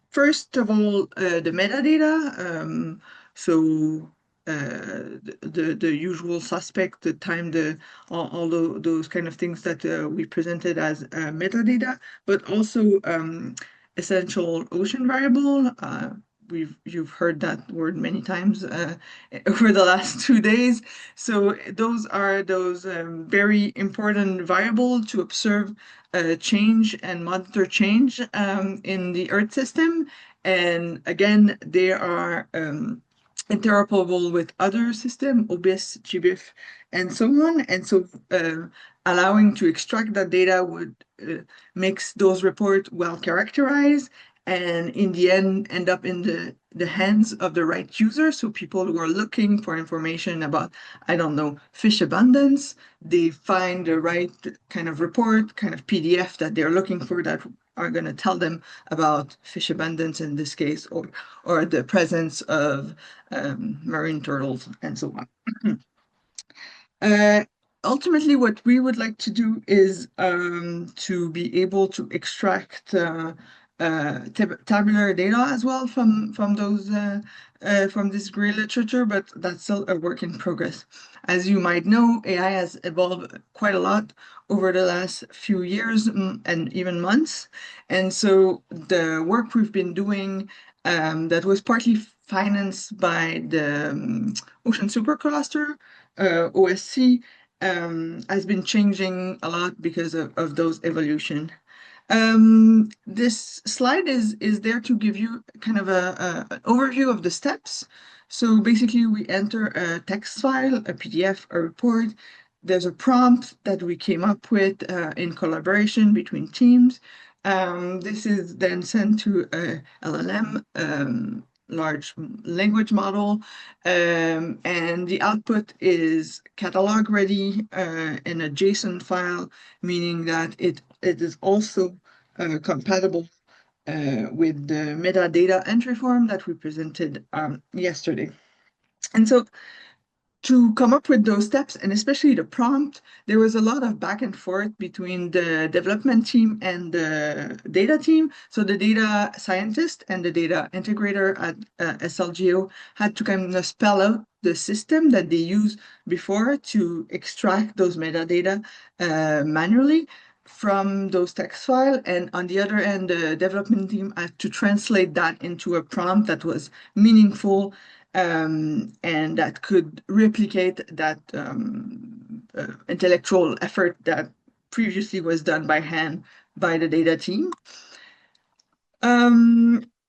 first of all the metadata. So the usual suspect, the time, all those kind of things that we presented as metadata, but also essential ocean variable. You've heard that word many times over the last 2 days. So those are very important variable to observe change and monitor change in the Earth system. And again, they are interoperable with other systems, OBIS, GBIF, and so on. And so allowing to extract that data would makes those reports well characterized, and in the end up in the hands of the right user. So people who are looking for information about, I don't know, fish abundance, they find the right kind of report, kind of PDF that they're looking for that are going to tell them about fish abundance in this case, or the presence of marine turtles and so on. Ultimately, what we would like to do is to be able to extract tabular data as well from this gray literature, but that's still a work in progress. As you might know, AI has evolved quite a lot over the last few years and even months, and so the work we've been doing that was partly financed by the Ocean Supercluster, OSC, has been changing a lot because of those evolution. This slide is there to give you kind of an overview of the steps. So basically, we enter a text file, a PDF, a report. There's a prompt that we came up with in collaboration between teams. This is then sent to a LLM, large language model, and the output is catalog ready in a JSON file, meaning that it is also compatible with the metadata entry form that we presented yesterday. And so to come up with those steps, and especially the prompt, there was a lot of back and forth between the development team and the data team. So the data scientist and the data integrator at SLGO had to kind of spell out the system that they used before to extract those metadata manually from those text files. And on the other end, the development team had to translate that into a prompt that was meaningful and that could replicate that intellectual effort that previously was done by hand by the data team.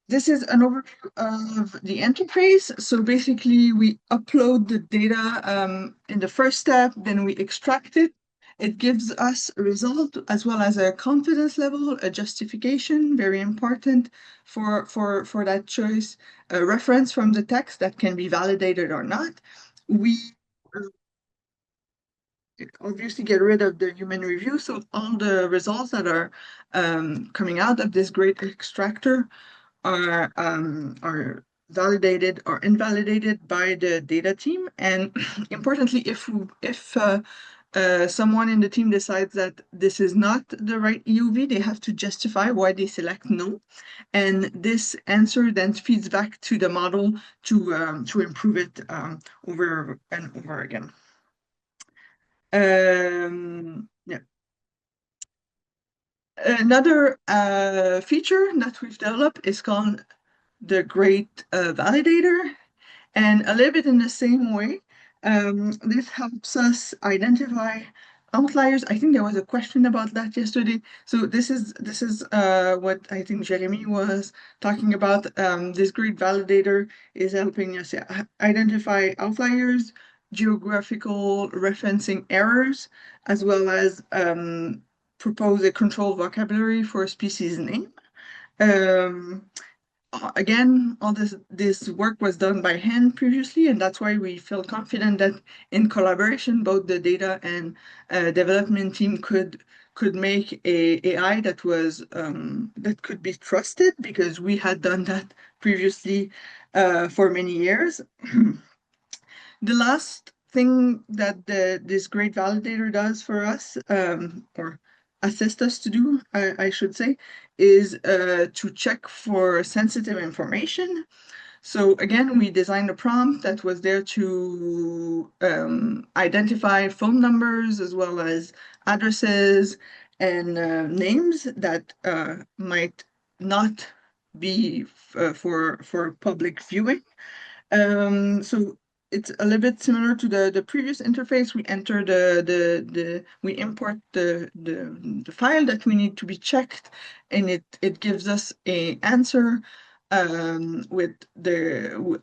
This is an overview of the interface. So basically, we upload the data in the first step, then we extract it. It gives us a result as well as a confidence level, a justification, very important for that choice, a reference from the text that can be validated or not. We obviously get rid of the human review, so all the results that are coming out of this great extractor are validated or invalidated by the data team. And importantly, if someone in the team decides that this is not the right EUV, they have to justify why they select no. And this answer then feeds back to the model to improve it over and over again. Yeah. Another feature that we've developed is called the Great Validator. And a little bit in the same way, this helps us identify outliers. I think there was a question about that yesterday. So this is what I think Jeremy was talking about. This Great Validator is helping us identify outliers, geographical referencing errors, as well as propose a control vocabulary for a species name. Again, all this work was done by hand previously, and that's why we feel confident that in collaboration, both the data and development team could make a AI that was that could be trusted, because we had done that previously for many years. The last thing that this Great Validator does for us, or assist us to do, I should say, is to check for sensitive information. So again, we designed a prompt that was there to identify phone numbers as well as addresses and names that might not be for public viewing. So it's a little bit similar to the previous interface. We enter we import the file that we need to be checked, and it gives us a answer with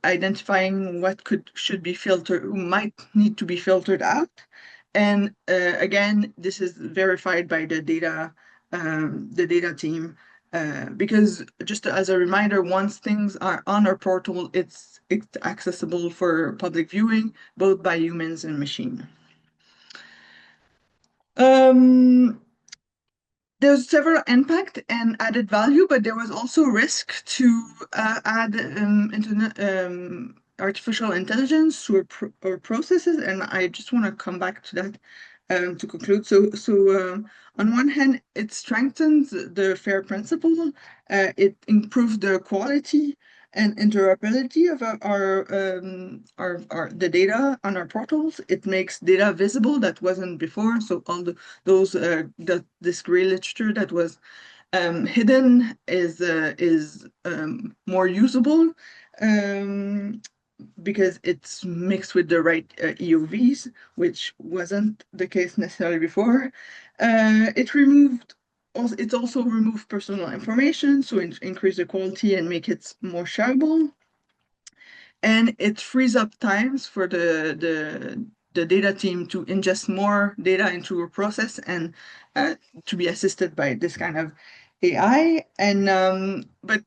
identifying what should be filtered, might need to be filtered out. And again, this is verified by the data team. Because just as a reminder, once things are on our portal, it's accessible for public viewing, both by humans and machine. there's several impact and added value, but there was also risk to add artificial intelligence to our processes, and I just want to come back to that to conclude. So on one hand, it strengthens the FAIR principle. It improves the quality and interoperability of the data on our portals. It makes data visible that wasn't before. So all this gray literature that was hidden is more usable because it's mixed with the right EOVs, which wasn't the case necessarily before. It also removed personal information, so increase the quality and make it more shareable. And it frees up times for the data team to ingest more data into a process and to be assisted by this kind of AI. And but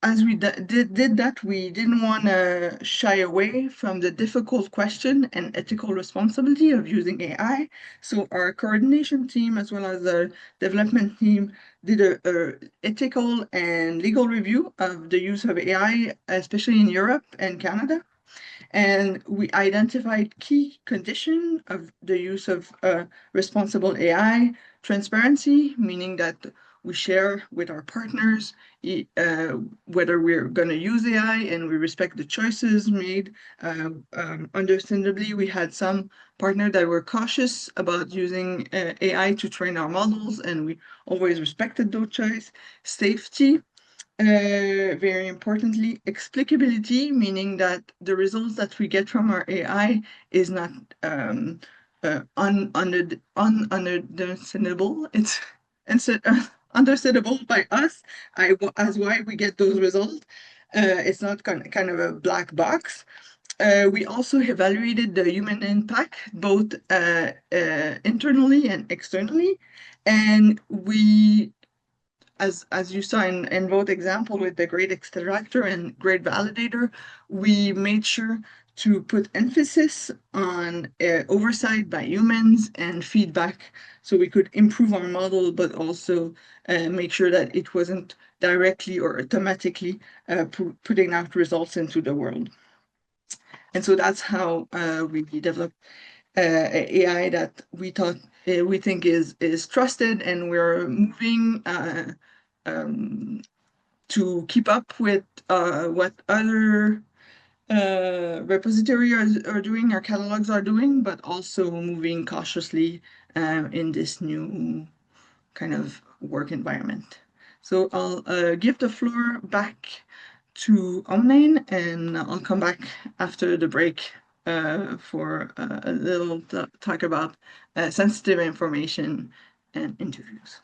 as we did that, we didn't want to shy away from the difficult question and ethical responsibility of using AI. So our coordination team, as well as the development team, did a ethical and legal review of the use of AI, especially in Europe and Canada. And we identified key conditions of the use of responsible AI, transparency, meaning that we share with our partners whether we're going to use AI and we respect the choices made. Understandably, we had some partners that were cautious about using AI to train our models, and we always respected those choices. Safety, very importantly, explicability, meaning that the results that we get from our AI is not understandable. It's understandable by us as why we get those results. It's not kind of a black box. We also evaluated the human impact, both internally and externally. And we, as you saw in both example with the grade extractor and grade validator, we made sure to put emphasis on oversight by humans and feedback so we could improve our model, but also make sure that it wasn't directly or automatically putting out results into the world. And so that's how we developed AI that we think is trusted, and we're moving to keep up with what other repositories are doing, our catalogs are doing, but also moving cautiously in this new kind of work environment. So I'll give the floor back to Omnain, and I'll come back after the break for a little talk about sensitive information and interviews.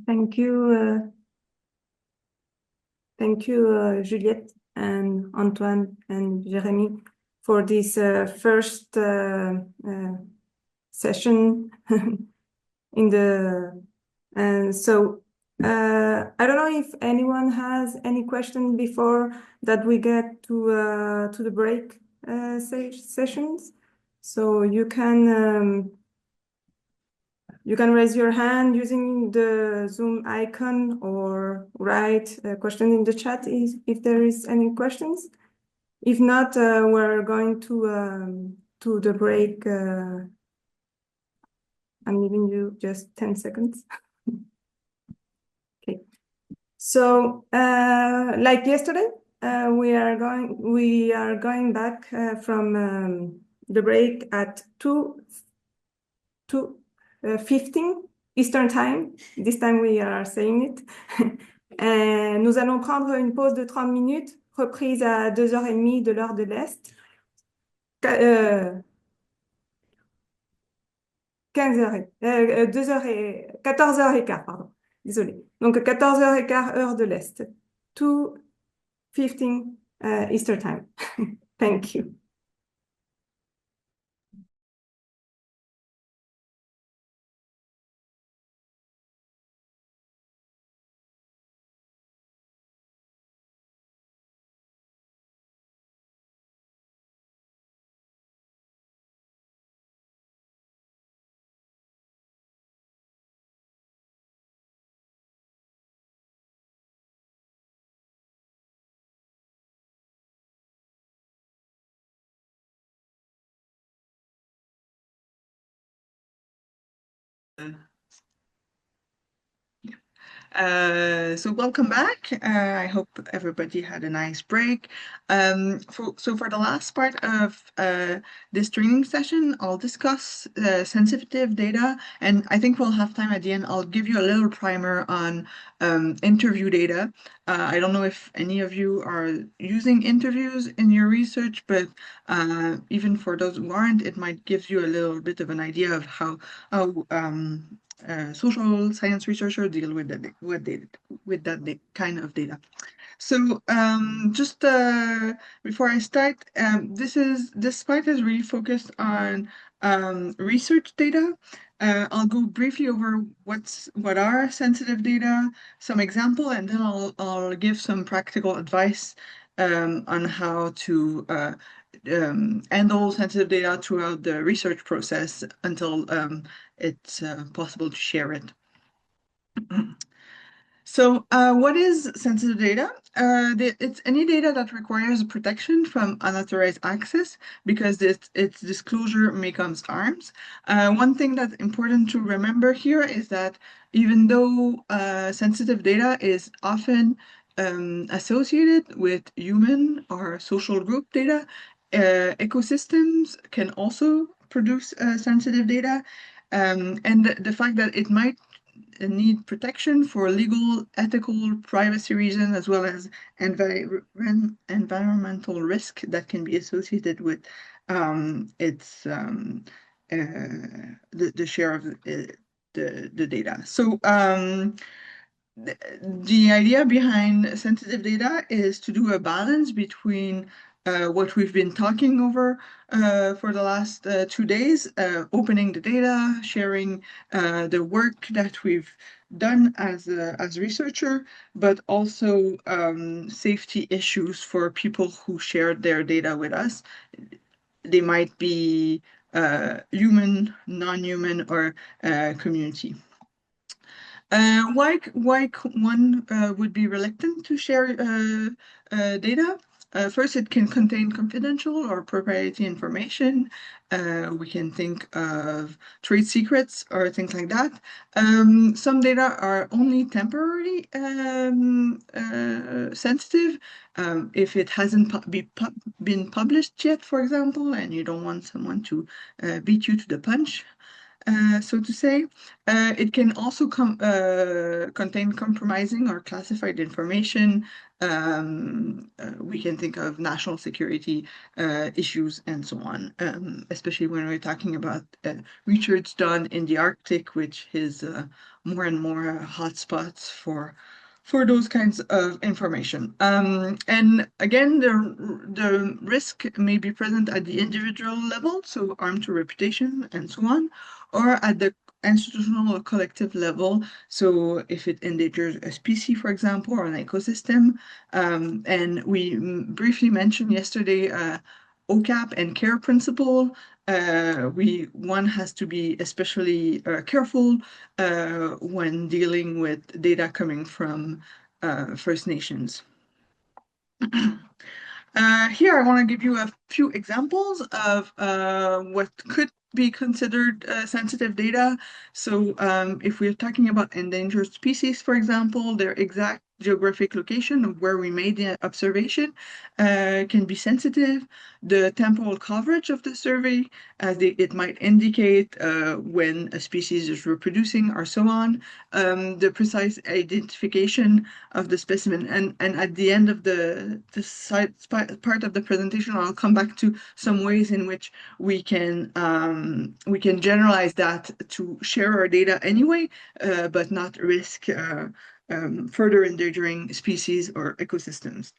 Thank you. Thank you, Juliette and Antoine and Jérémy, for this first session in the. And so I don't know if anyone has any question before that we get to the break sessions. So you can raise your hand using the Zoom icon or write a question in the chat if there is any questions. If not, we're going to the break. I'm giving you just 10 seconds. Okay. So like yesterday, we are going back from the break at 2:15 Eastern Time. This time we are saying it. Nous allons prendre une pause de 30 minutes, reprise à 2h30 de l'heure de l'Est. 14h15, pardon. Désolée. Donc 14h15 heure de l'Est. 2:15 Eastern Time. Thank you. So welcome back. I hope everybody had a nice break. For the last part of this training session, I'll discuss sensitive data, and I think we'll have time at the end. I'll give you a little primer on interview data. I don't know if any of you are using interviews in your research, but even for those who aren't, it might give you a little bit of an idea of how social science researchers deal with that kind of data. So just before I start, this part is really focused on research data. I'll go briefly over what are sensitive data, some example, and then I'll give some practical advice on how to handle sensitive data throughout the research process until it's possible to share it. So what is sensitive data? It's any data that requires protection from unauthorized access because its disclosure may cause harms. One thing that's important to remember here is that even though sensitive data is often associated with human or social group data, ecosystems can also produce sensitive data. And the fact that it might need protection for legal, ethical, privacy reasons, as well as environmental risk that can be associated with its the share of the data. So the idea behind sensitive data is to do a balance between what we've been talking over for the last 2 days, opening the data, sharing the work that we've done as researcher, but also safety issues for people who shared their data with us. They might be human, non-human, or community. Why one would be reluctant to share data? First, it can contain confidential or proprietary information. We can think of trade secrets or things like that. Some data are only temporarily sensitive. If it hasn't been published yet, for example, and you don't want someone to beat you to the punch, so to say. It can also contain compromising or classified information. We can think of national security issues and so on, especially when we're talking about research done in the Arctic, which is more and more hotspots for those kinds of information. And again, the risk may be present at the individual level, so harm to reputation and so on, or at the institutional or collective level. So if it endangers a species, for example, or an ecosystem. And we briefly mentioned yesterday OCAP and CARE principle. One has to be especially careful when dealing with data coming from First Nations. Here I want to give you a few examples of what could be considered sensitive data. So if we're talking about endangered species, for example, their exact geographic location of where we made the observation can be sensitive. The temporal coverage of the survey, as it might indicate when a species is reproducing or so on. The precise identification of the specimen. And at the end of the part of the presentation, I'll come back to some ways in which we can generalize that to share our data anyway, but not risk further endangering species or ecosystems.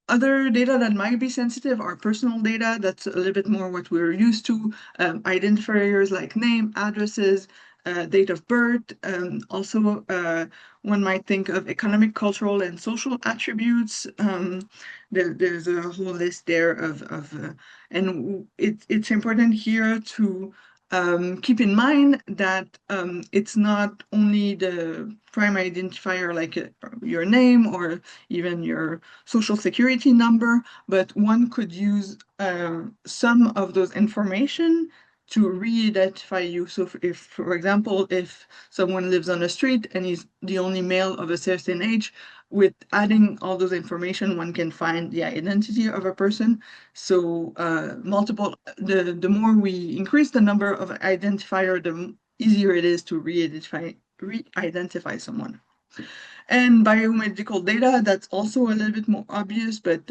Other data that might be sensitive are personal data. That's a little bit more what we're used to. Identifiers like name, addresses, date of birth. Also, one might think of economic, cultural, and social attributes. There's a whole list there and it's important here to keep in mind that it's not only the primary identifier like your name or even your social security number, but one could use some of those information to re-identify you. So if, for example, if someone lives on the street and he's the only male of a certain age, with adding all those information, one can find the identity of a person. So the more we increase the number of identifier, the easier it is to re-identify someone. And biomedical data, that's also a little bit more obvious, but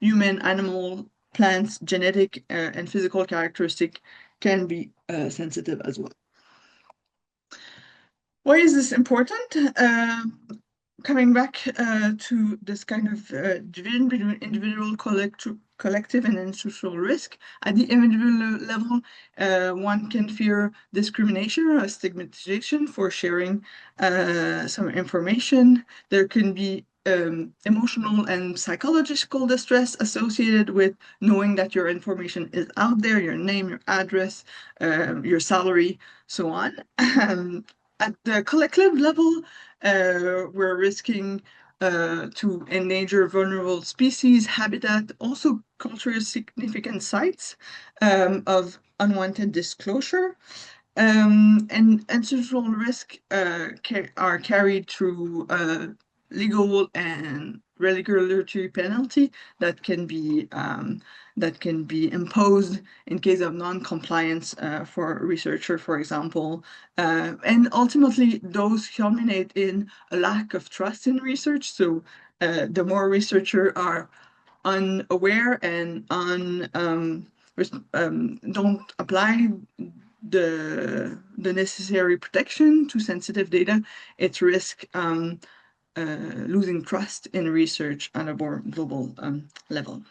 human, animal, plants, genetic and physical characteristic can be sensitive as well. Why is this important? Coming back to this kind of division between individual, collective, and institutional risk. At the individual level, one can fear discrimination or stigmatization for sharing some information. There can be emotional and psychological distress associated with knowing that your information is out there, your name, your address, your salary, so on. At the collective level, we're risking to endanger vulnerable species, habitat, also culturally significant sites of unwanted disclosure. And institutional risk are carried through legal and regulatory penalty that can be imposed in case of non-compliance for a researcher, for example. And ultimately, those culminate in a lack of trust in research. So the more researchers are unaware and don't apply the necessary protection to sensitive data, it's risk losing trust in research on a more global level.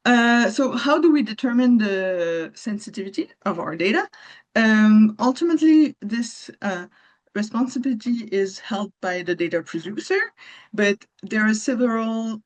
So how do we determine the sensitivity of our data? Ultimately, this responsibility is held by the data producer, but there are several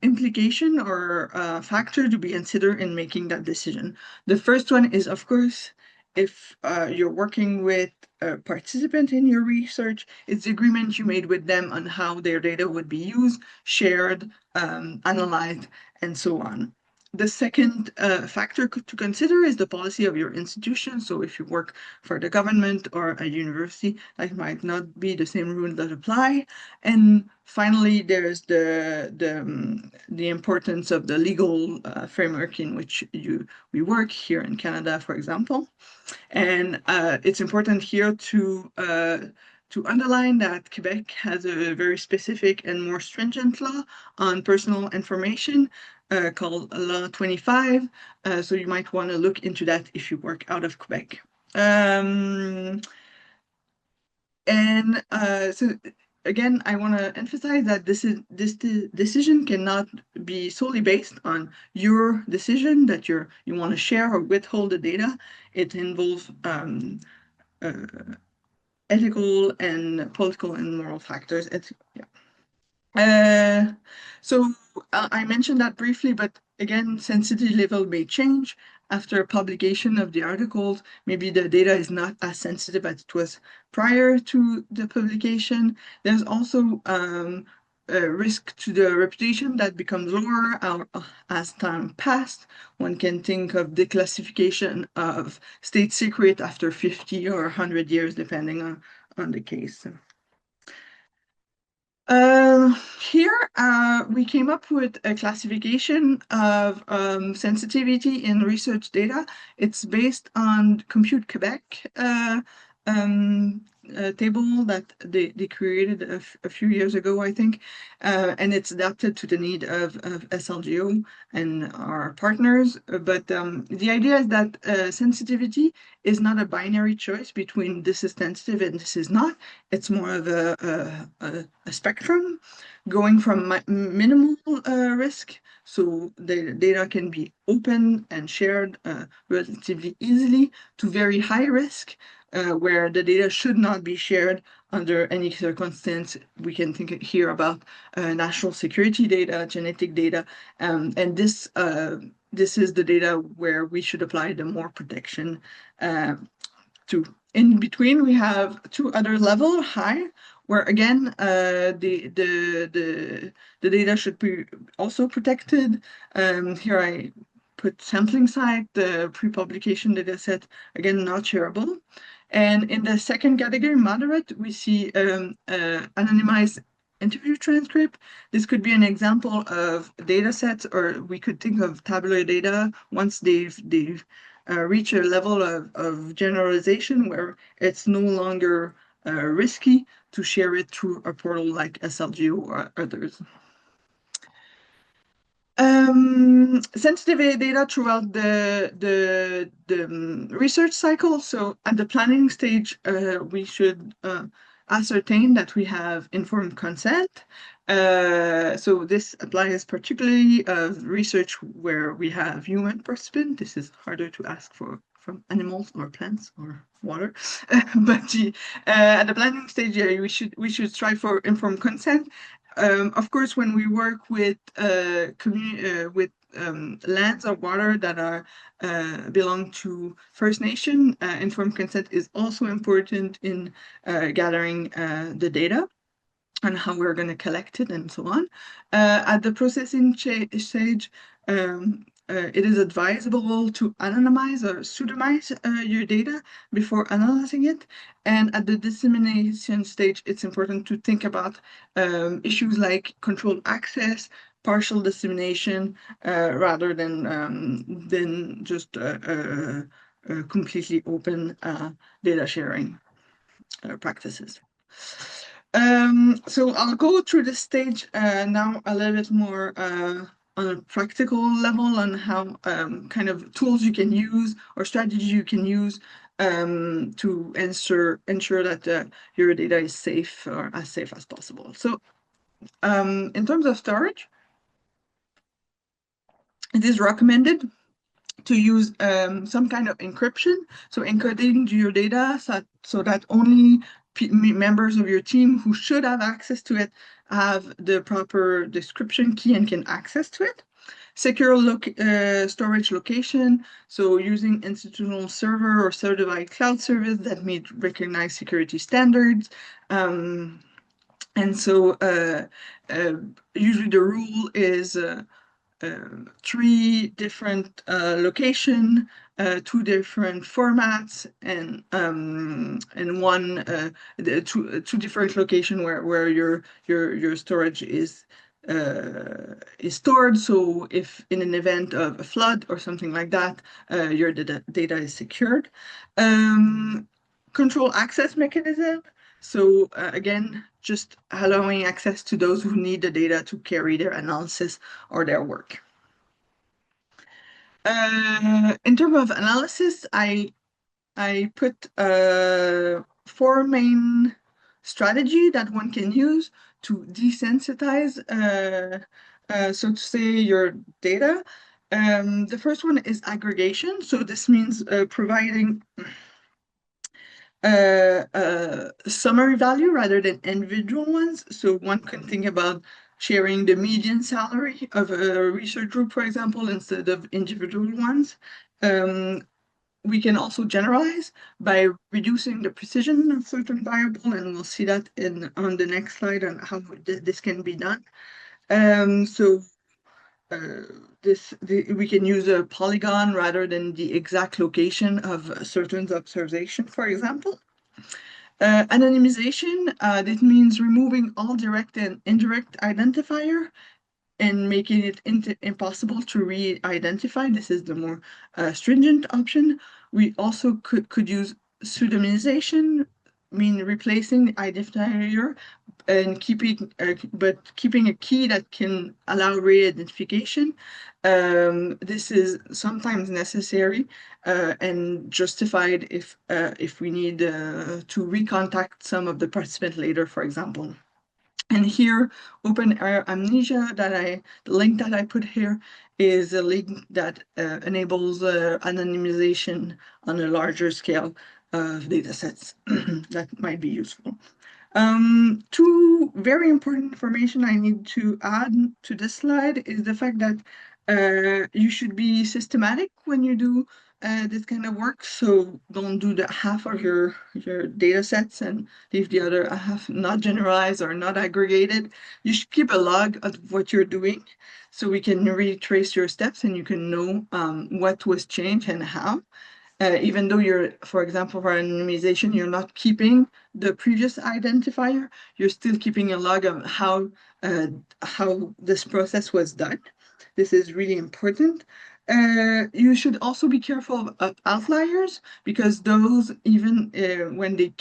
implications or factors to be considered in making that decision. The first one is, of course, if you're working with a participant in your research, it's the agreement you made with them on how their data would be used, shared, analyzed, and so on. The second factor to consider is the policy of your institution. So if you work for the government or a university, that might not be the same rule that apply. And finally, there's the importance of the legal framework in which we work here in Canada, for example. And it's important here to underline that Quebec has a very specific and more stringent law on personal information called Law 25. So you might want to look into that if you work out of Quebec. So again, I want to emphasize that this decision cannot be solely based on your decision that you want to share or withhold the data. It involves ethical and political and moral factors. So I mentioned that briefly, but again, sensitivity level may change after publication of the articles. Maybe the data is not as sensitive as it was prior to the publication. There's also a risk to the reputation that becomes lower as time passed. One can think of declassification of state secret after 50 or 100 years, depending on the case. Here we came up with a classification of sensitivity in research data. It's based on Compute Quebec table that they created a few years ago, I think, and it's adapted to the need of SLGO and our partners. But the idea is that sensitivity is not a binary choice between this is sensitive and this is not. It's more of a spectrum going from minimal risk, so the data can be open and shared relatively easily, to very high risk, where the data should not be shared under any circumstance. We can think here about national security data, genetic data, and this is the data where we should apply the more protection to. In between, we have two other level, high, where again the data should be also protected. Here I put sampling site, the pre-publication data set, again, not shareable. And in the second category, moderate, we see anonymized interview transcript. This could be an example of data sets, or we could think of tabular data once they've reach a level of generalization where it's no longer risky to share it through a portal like SLGO or others. Sensitive data throughout the research cycle. So at the planning stage, we should ascertain that we have informed consent. So this applies particularly research where we have human participants. This is harder to ask for from animals or plants or water. But at the planning stage, we should strive for informed consent. Of course, when we work with lands or water that are belong to First Nation, informed consent is also important in gathering the data and how we're going to collect it and so on. At the processing stage, it is advisable to anonymize or pseudonymize your data before analyzing it. And at the dissemination stage, it's important to think about issues like controlled access, partial dissemination, rather than just completely open data sharing practices. So I'll go through this stage now a little bit more on a practical level on how kind of tools you can use or strategies you can use to ensure that your data is safe or as safe as possible. So in terms of storage, it is recommended to use some kind of encryption, so encoding your data so that only members of your team who should have access to it have the proper description key and can access to it. Secure storage location, so using institutional server or certified cloud service that meet recognized security standards. And so usually the rule is 3 different location, 2 different formats, and 2 different location where your storage is stored. So if in an event of a flood or something like that, your data is secured. Control access mechanism. So again, just allowing access to those who need the data to carry their analysis or their work. In terms of analysis, I put 4 main strategy that one can use to desensitize, so to say, your data. The first one is aggregation. So this means providing summary value rather than individual ones. So one can think about sharing the median salary of a research group, for example, instead of individual ones. We can also generalize by reducing the precision of certain variable, and we'll see that on the next slide on how this can be done. We can use a polygon rather than the exact location of a certain observation, for example. Anonymization, that means removing all direct and indirect identifier and making it impossible to re-identify. This is the more stringent option. We also could use pseudonymization, mean replacing the identifier and keeping a key that can allow re-identification. This is sometimes necessary and justified if we need to recontact some of the participants later, for example. And here, Open Air Amnesia, the link that I put here is a link that enables anonymization on a larger scale of data sets that might be useful. 2 very important information I need to add to this slide is the fact that you should be systematic when you do this kind of work. So don't do the half of your data sets and leave the other half not generalized or not aggregated. You should keep a log of what you're doing so we can retrace your steps and you can know what was changed and how. Even though you're, for example, for anonymization, you're not keeping the previous identifier, you're still keeping a log of how this process was done. This is really important. You should also be careful of outliers because those, even when they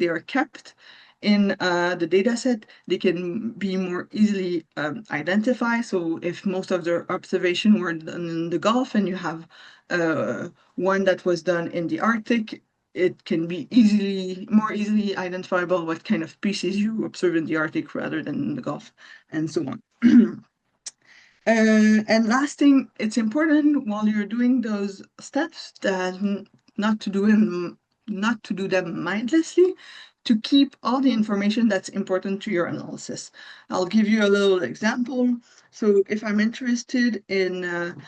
are kept in the data set, they can be more easily identified. So if most of their observation were done in the Gulf and you have one that was done in the Arctic, it can be more easily identifiable what kind of species you observe in the Arctic rather than in the Gulf, and so on. And last thing, it's important while you're doing those steps that not to do them mindlessly, to keep all the information that's important to your analysis. I'll give you a little example. So if I'm interested in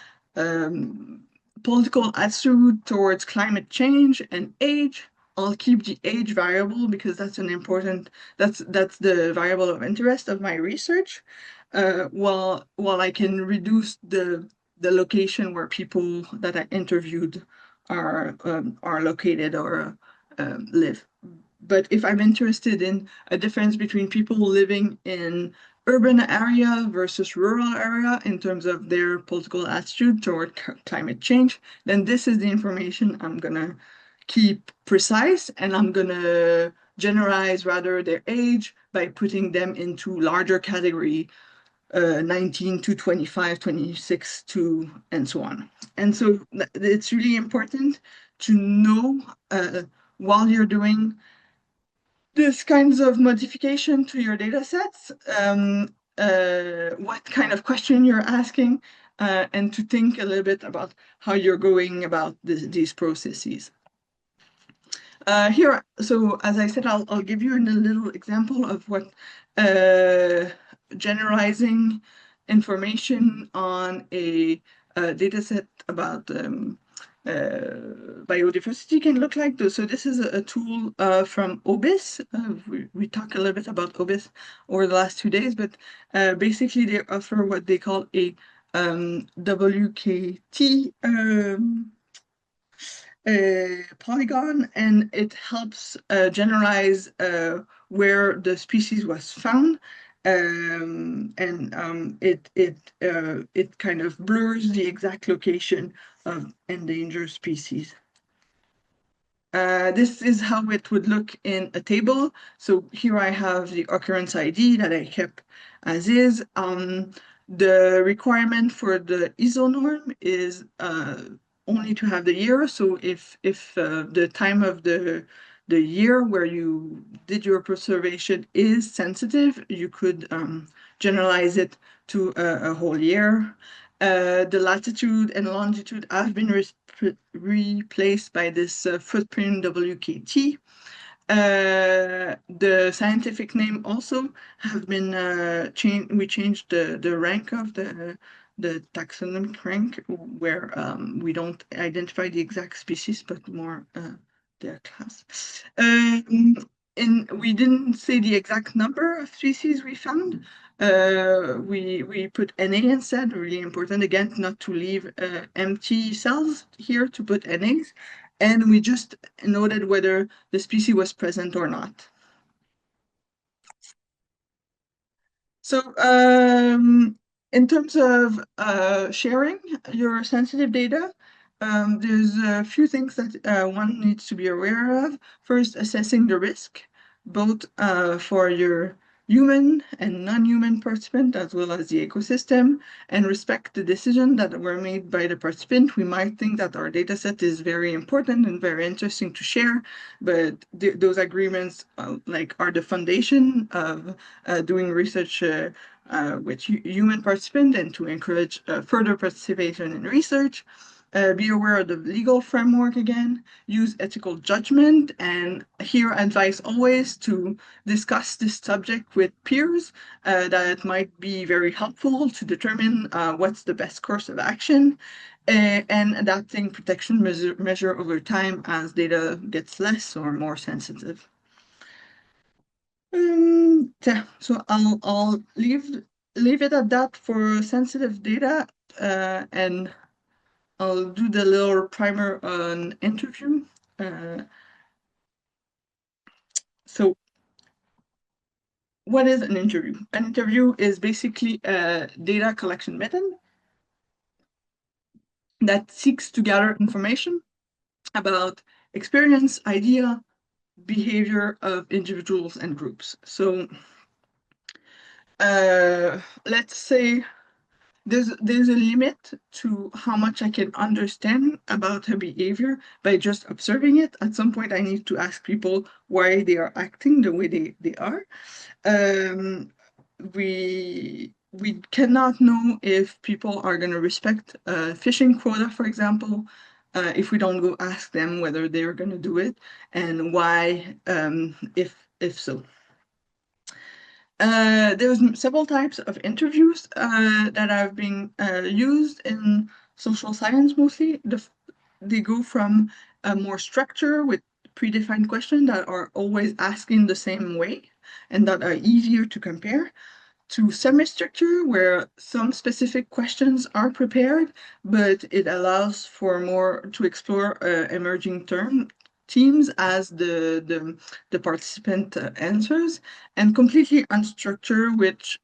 political attitude towards climate change and age, I'll keep the age variable because that's that's the variable of interest of my research. While I can reduce the location where people that I interviewed are located or live. But if I'm interested in a difference between people living in urban area versus rural area in terms of their political attitude toward climate change, then this is the information I'm gonna keep precise, and I'm gonna generalize rather their age by putting them into larger category 19 to 25, 26 to, and so on. And so it's really important to know while you're doing this kinds of modification to your data sets, what kind of question you're asking, and to think a little bit about how you're going about these processes. Here, so as I said, I'll give you a little example of what generalizing information on a data set about biodiversity can look like. So this is a tool from OBIS. We talked a little bit about OBIS over the last 2 days, but basically they offer what they call a WKT polygon, and it helps generalize where the species was found, and it kind of blurs the exact location of endangered species. This is how it would look in a table. So here I have the occurrence ID that I kept as is. The requirement for the ISO norm is only to have the year. So if the time of the year where you did your preservation is sensitive, you could generalize it to a whole year. The latitude and longitude have been replaced by this footprint WKT. The scientific name also have been changed. We changed the rank of the taxonomic rank, where we don't identify the exact species, but more their class. And we didn't say the exact number of species we found. We put NA instead, really important, again, not to leave empty cells here, to put NAs. And we just noted whether the species was present or not. So in terms of sharing your sensitive data, there's a few things that one needs to be aware of. First, assessing the risk, both for your human and non-human participant, as well as the ecosystem, and respect the decision that were made by the participant. We might think that our data set is very important and very interesting to share, but those agreements are the foundation of doing research with human participants and to encourage further participation in research. Be aware of the legal framework again, use ethical judgment, and here advise always to discuss this subject with peers. That might be very helpful to determine what's the best course of action, and adapting protection measure over time as data gets less or more sensitive. Yeah, so I'll leave it at that for sensitive data, and I'll do the little primer on interview. So what is an interview? An interview is basically a data collection method that seeks to gather information about experience, idea, behavior of individuals and groups. So let's say there's a limit to how much I can understand about a behavior by just observing it. At some point, I need to ask people why they are acting the way they are. We cannot know if people are going to respect a fishing quota, for example, if we don't go ask them whether they're going to do it and why, if so. There's several types of interviews that have been used in social science mostly. They go from a more structure with predefined questions that are always asking the same way and that are easier to compare, to semi-structure where some specific questions are prepared, but it allows for more to explore emerging themes as the participant answers, and completely unstructured, which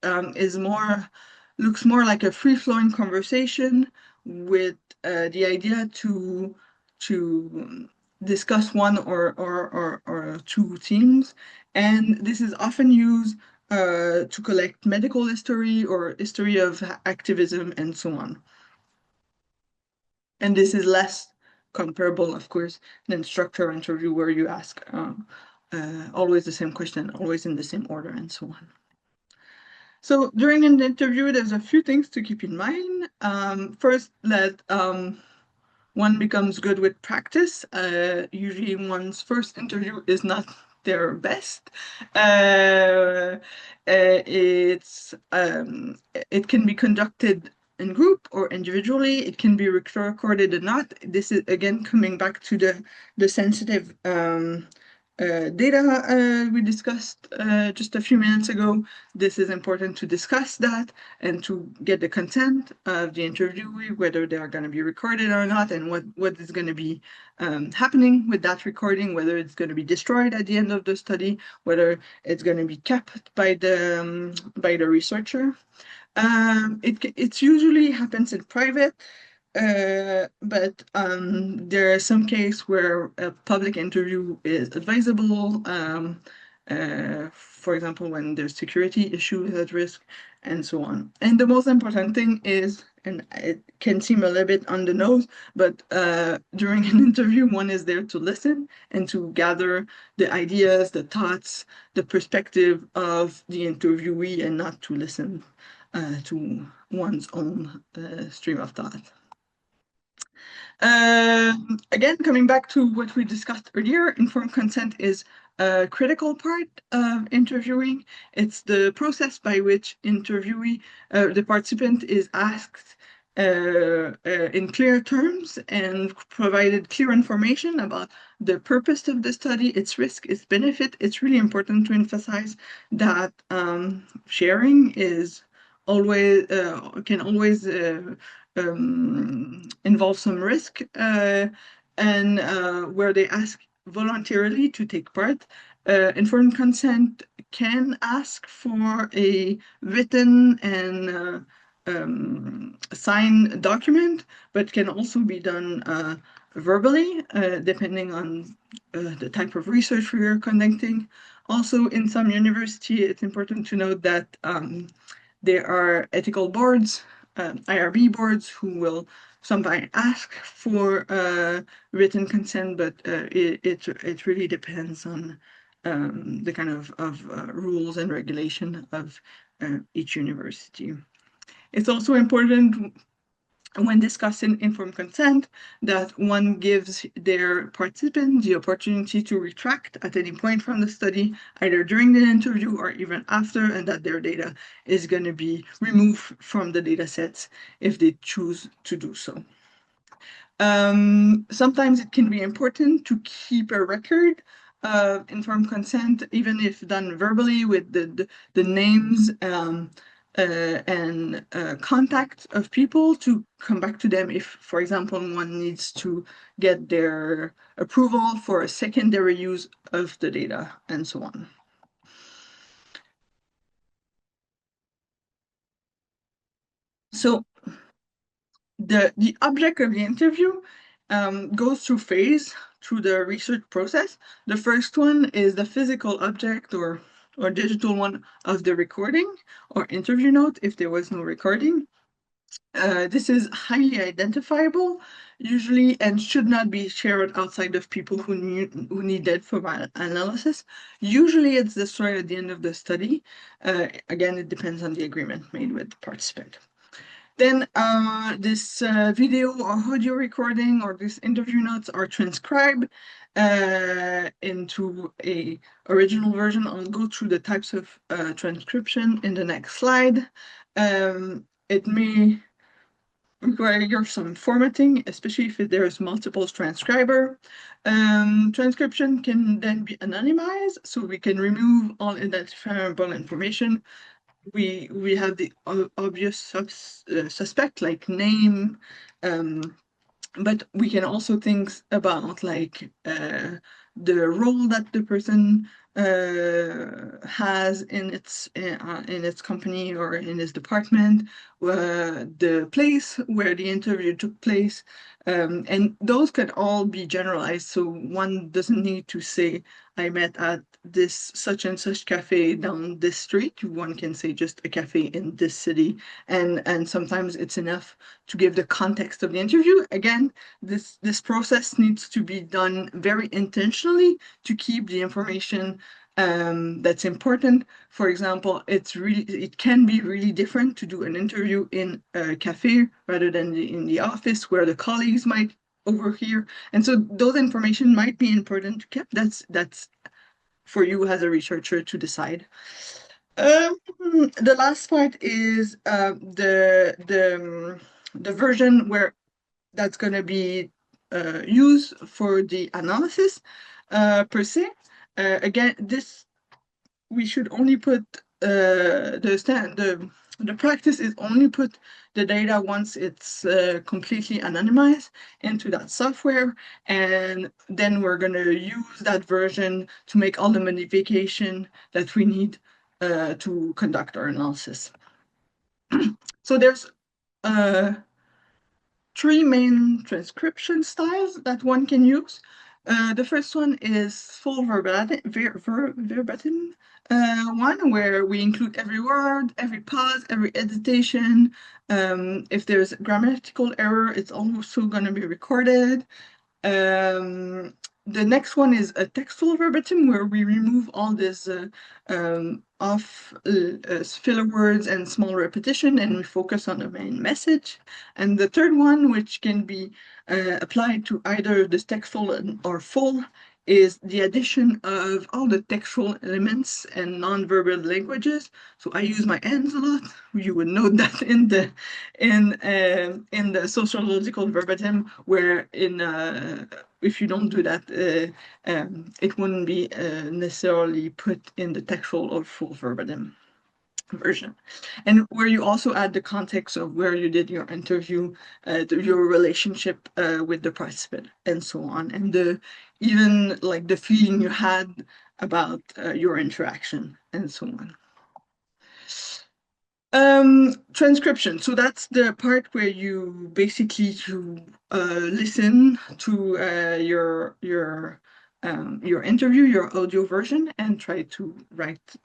looks more like a free-flowing conversation with the idea to discuss one or two themes, and this is often used to collect medical history or history of activism and so on. And this is less comparable, of course, than structured interview where you ask always the same question, always in the same order, and so on. So during an interview, there's a few things to keep in mind. First, that one becomes good with practice. Usually one's first interview is not their best. It can be conducted in group or individually. It can be recorded or not. This is again coming back to the sensitive data we discussed just a few minutes ago. This is important to discuss that and to get the consent of the interviewee, whether they are going to be recorded or not, and what is going to be happening with that recording, whether it's going to be destroyed at the end of the study, whether it's going to be kept by the researcher. It usually happens in private. But there are some cases where a public interview is advisable, for example, when there's security issues at risk, and so on. And the most important thing is, and it can seem a little bit on the nose, but during an interview, one is there to listen and to gather the ideas, the thoughts, the perspective of the interviewee, and not to listen to one's own stream of thought. Again, coming back to what we discussed earlier, informed consent is a critical part of interviewing. It's the process by which the participant is asked in clear terms and provided clear information about the purpose of the study, its risk, its benefit. It's really important to emphasize that sharing is always can always involve some risk, and where they ask voluntarily to take part. Informed consent can ask for a written and signed document, but can also be done verbally, depending on the type of research we are conducting. Also, in some university, it's important to note that there are ethical boards, IRB boards, who will sometimes ask for written consent, but it really depends on the kind of rules and regulation of each university. It's also important when discussing informed consent, that one gives their participant the opportunity to retract at any point from the study, either during the interview or even after, and that their data is going to be removed from the data sets if they choose to do so. Sometimes it can be important to keep a record of informed consent, even if done verbally, with the names and contact of people, to come back to them if, for example, one needs to get their approval for a secondary use of the data and so on. So the object of the interview goes through phase through the research process. The first one is the physical object or digital one of the recording or interview note if there was no recording. This is highly identifiable usually and should not be shared outside of people who need it for analysis. Usually it's destroyed at the end of the study. Again, it depends on the agreement made with the participant. Then this video or audio recording or this interview notes are transcribed into a original version. I'll go through the types of transcription in the next slide. It may require some formatting, especially if there's multiple transcriber. Transcription can then be anonymized, so we can remove all identifiable information. We have the obvious suspect like name, but we can also think about like the role that the person has in its company or in its department, the place where the interview took place, and those can all be generalized. So one doesn't need to say, I met at this such and such cafe down this street. One can say just a cafe in this city, and sometimes it's enough to give the context of the interview. Again, this process needs to be done very intentionally to keep the information that's important. For example, it can be really different to do an interview in a cafe rather than in the office where the colleagues might overhear, and so those information might be important to keep. That's for you as a researcher to decide. The last part is the version where that's going to be used for the analysis per se. Again, this we should only put the practice is only put the data once it's completely anonymized into that software, and then we're going to use that version to make all the modification that we need to conduct our analysis. So there's three main transcription styles that one can use. The first one is full verbatim one, where we include every word, every pause, every editation. If there's grammatical error, it's also going to be recorded. The next one is a textual verbatim, where we remove all this filler words and small repetition, and we focus on the main message. And the third one, which can be applied to either this textual or full, is the addition of all the textual elements and non-verbal languages. So I use my hands a lot. You would note that in the sociological verbatim, where if you don't do that, it wouldn't be necessarily put in the textual or full verbatim version, and where you also add the context of where you did your interview, your relationship with the participant, and so on, and even like the feeling you had about your interaction, and so on. Transcription. So that's the part where you basically listen to your interview, your audio version, and try to write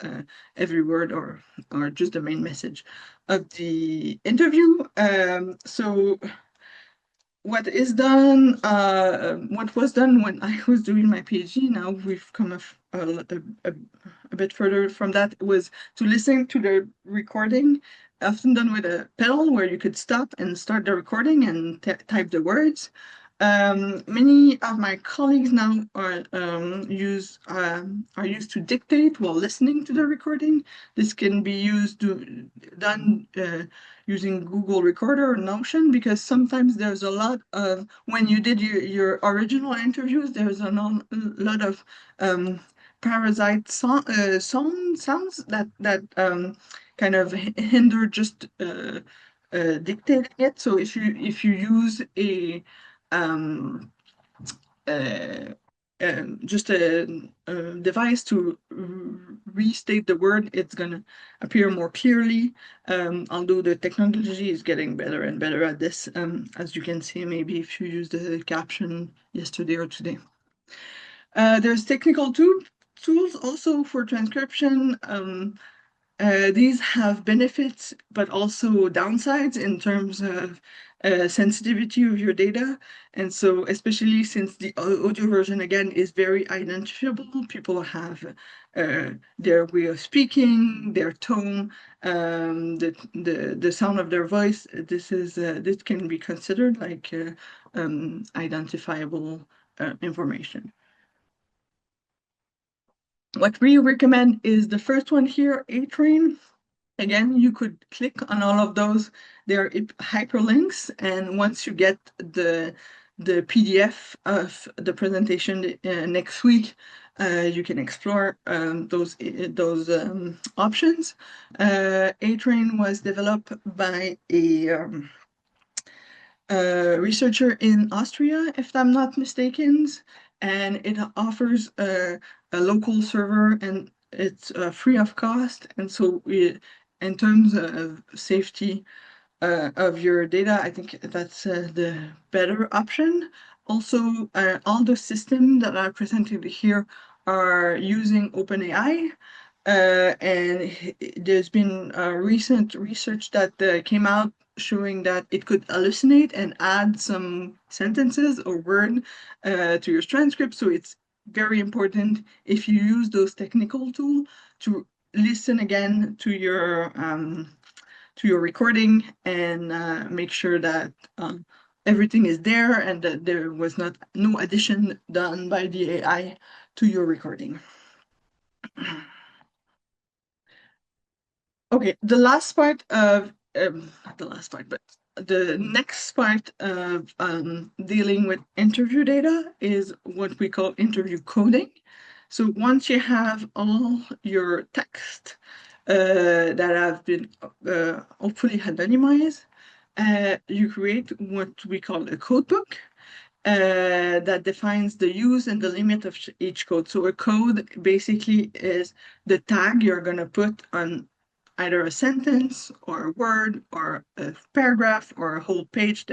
every word or just the main message of the interview. So what is done, what was done when I was doing my PhD, now we've come a bit further from that, was to listen to the recording, often done with a pedal where you could stop and start the recording and type the words. Many of my colleagues now are used to dictate while listening to the recording. This can be done using Google Recorder or Notion, because sometimes there's a lot of, when you did your original interviews, there's a lot of parasite sounds that kind of hinder just dictating it. So if you use a uh, just a device to restate the word, it's going to appear more clearly, although the technology is getting better and better at this, as you can see maybe if you use the caption yesterday or today. There's technical tools also for transcription. These have benefits, but also downsides in terms of sensitivity of your data. And so, especially since the audio version, again, is very identifiable, people have their way of speaking, their tone, the sound of their voice. This can be considered like identifiable information. What we recommend is the first one here, A-Train. Again, you could click on all of those. They're hyperlinks, and once you get the PDF of the presentation next week, you can explore those options. A-Train was developed by a researcher in Austria, if I'm not mistaken, and it offers a local server, and it's free of cost. And so in terms of safety of your data, I think that's the better option. Also, all the systems that are presented here are using OpenAI. And there's been recent research that came out showing that it could hallucinate and add some sentences or word to your transcript. So it's very important, if you use those technical tools, to listen again to your recording and make sure that everything is there and that there was no addition done by the AI to your recording. Okay, the last part of, not the last part, but the next part of dealing with interview data is what we call interview coding. So once you have all your text that have been hopefully anonymized, you create what we call a codebook that defines the use and the limit of each code. So a code basically is the tag you're going to put on either a sentence or a word or a paragraph or a whole page.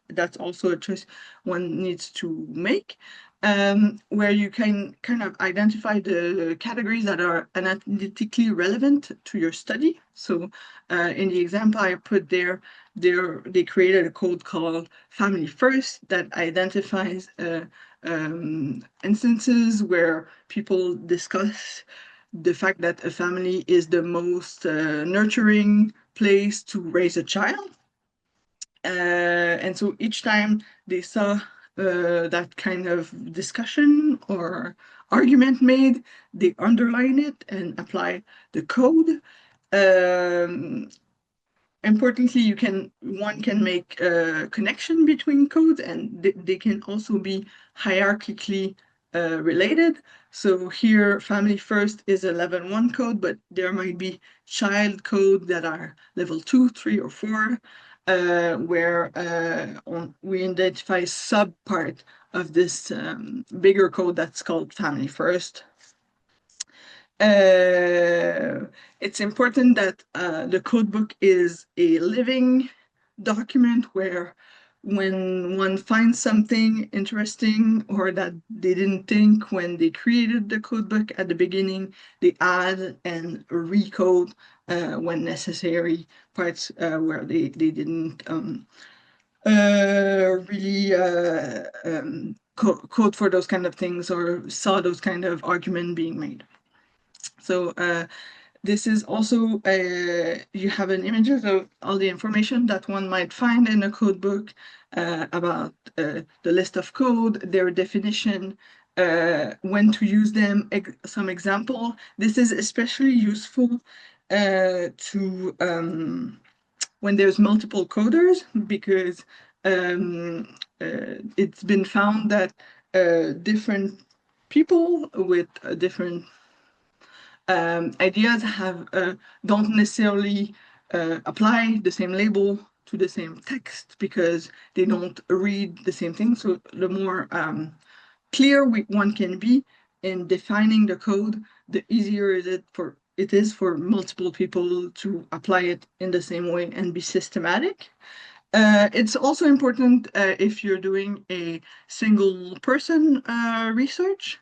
That's also a choice one needs to make, where you can kind of identify the categories that are analytically relevant to your study. So in the example I put there, they created a code called Family First that identifies instances where people discuss the fact that a family is the most nurturing place to raise a child. And so each time they saw that kind of discussion or argument made, they underline it and apply the code. Importantly, one can make a connection between codes, and they can also be hierarchically related. So here, Family First is a level 1 code, but there might be child code that are level 2, 3, or 4, where we identify sub-part of this bigger code that's called Family First. It's important that the codebook is a living document where when one finds something interesting or that they didn't think when they created the codebook at the beginning, they add and recode when necessary parts where they didn't really code for those kind of things or saw those kind of argument being made. So this is also you have an images of all the information that one might find in a code book about the list of code, their definition, when to use them, some example. This is especially useful to when there's multiple coders, because it's been found that different people with different ideas don't necessarily apply the same label to the same text because they don't read the same thing. So the more clear one can be in defining the code, the easier it is for multiple people to apply it in the same way and be systematic. It's also important if you're doing a single person research,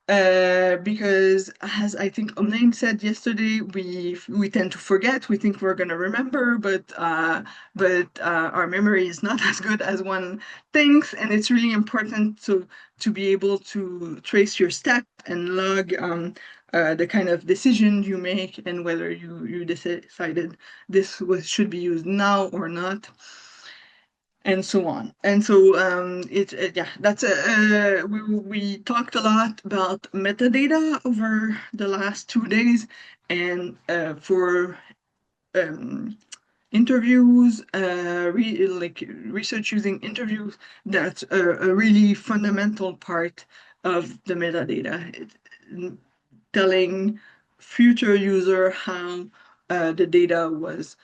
because as I think Omnain said yesterday, we tend to forget. We think we're going to remember, but our memory is not as good as one thinks, and it's really important to be able to trace your step and log the kind of decision you make and whether you decided this should be used now or not, and so on. And so yeah, that's we talked a lot about metadata over the last 2 days, and for interviews, like research using interviews, that's a really fundamental part of the metadata. Telling future user how the data was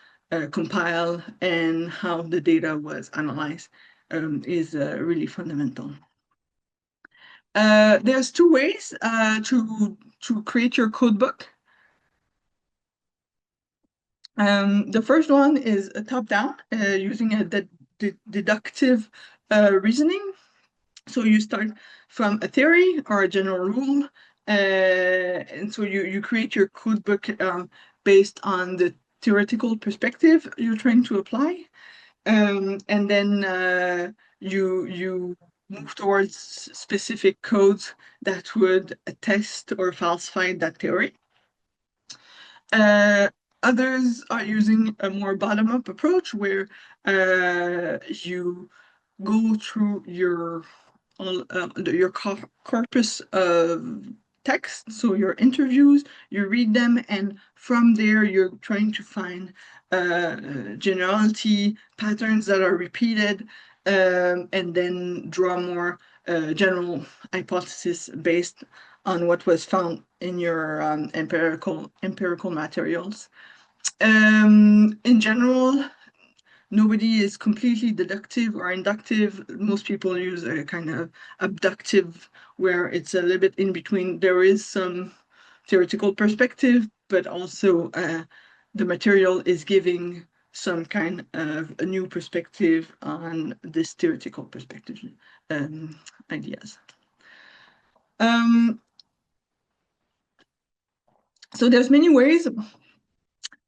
compiled and how the data was analyzed is really fundamental. There's 2 ways to create your codebook. The first one is a top-down, using a deductive reasoning. So you start from a theory or a general rule, and so you create your codebook based on the theoretical perspective you're trying to apply, and then you move towards specific codes that would attest or falsify that theory. Others are using a more bottom-up approach where you go through your corpus of text, so your interviews, you read them, and from there you're trying to find generality patterns that are repeated, and then draw more general hypothesis based on what was found in your empirical materials. In general, nobody is completely deductive or inductive. Most people use a kind of abductive, where it's a little bit in between. There is some theoretical perspective, but also the material is giving some kind of a new perspective on this theoretical perspective ideas. So there's many ways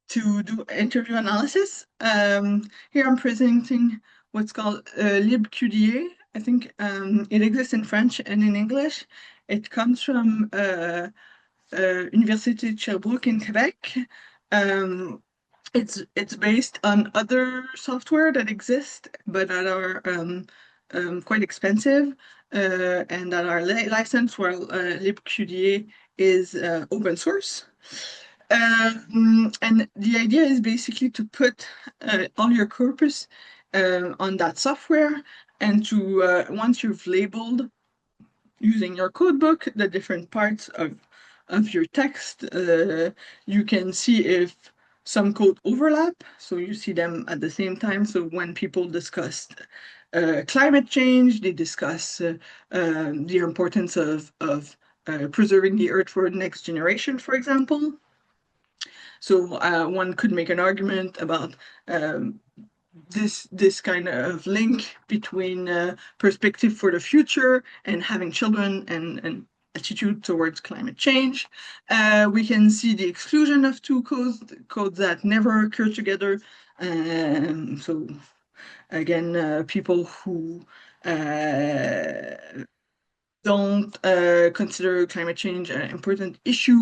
to do interview analysis. Here I'm presenting what's called libQDA. I think it exists in French and in English. It comes from Université de Sherbrooke in Quebec. It's based on other software that exist, but that are quite expensive, and that are licensed, while libQDA is open source. And the idea is basically to put all your corpus on that software, and to once you've labeled using your codebook the different parts of your text, you can see if some code overlap, so you see them at the same time. So when people discuss climate change, they discuss the importance of preserving the earth for the next generation, for example. So one could make an argument about this kind of link between perspective for the future and having children and attitude towards climate change. We can see the exclusion of 2 codes that never occur together. So again, people who don't consider climate change an important issue,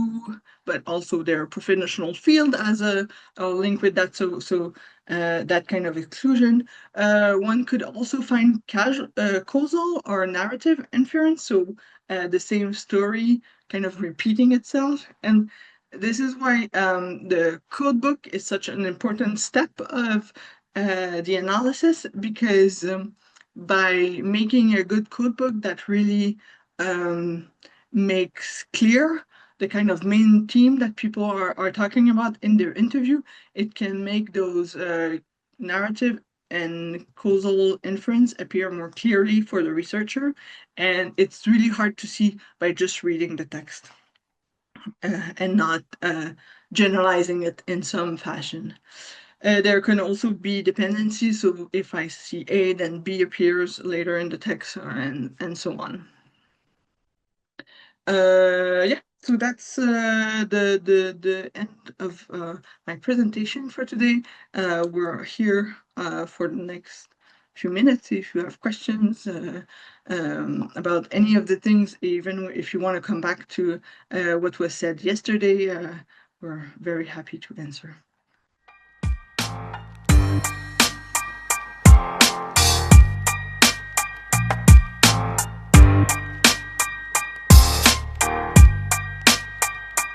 but also their professional field as a link with that. So that kind of exclusion. One could also find causal or narrative inference. So the same story kind of repeating itself. And this is why the codebook is such an important step of the analysis, because by making a good codebook that really makes clear the kind of main theme that people are talking about in their interview, it can make those narrative and causal inference appear more clearly for the researcher. And it's really hard to see by just reading the text and not generalizing it in some fashion. There can also be dependencies, so if I see A, then B appears later in the text, and so on. Yeah, so that's the end of my presentation for today. We're here for the next few minutes if you have questions about any of the things, even if you want to come back to what was said yesterday, we're very happy to answer.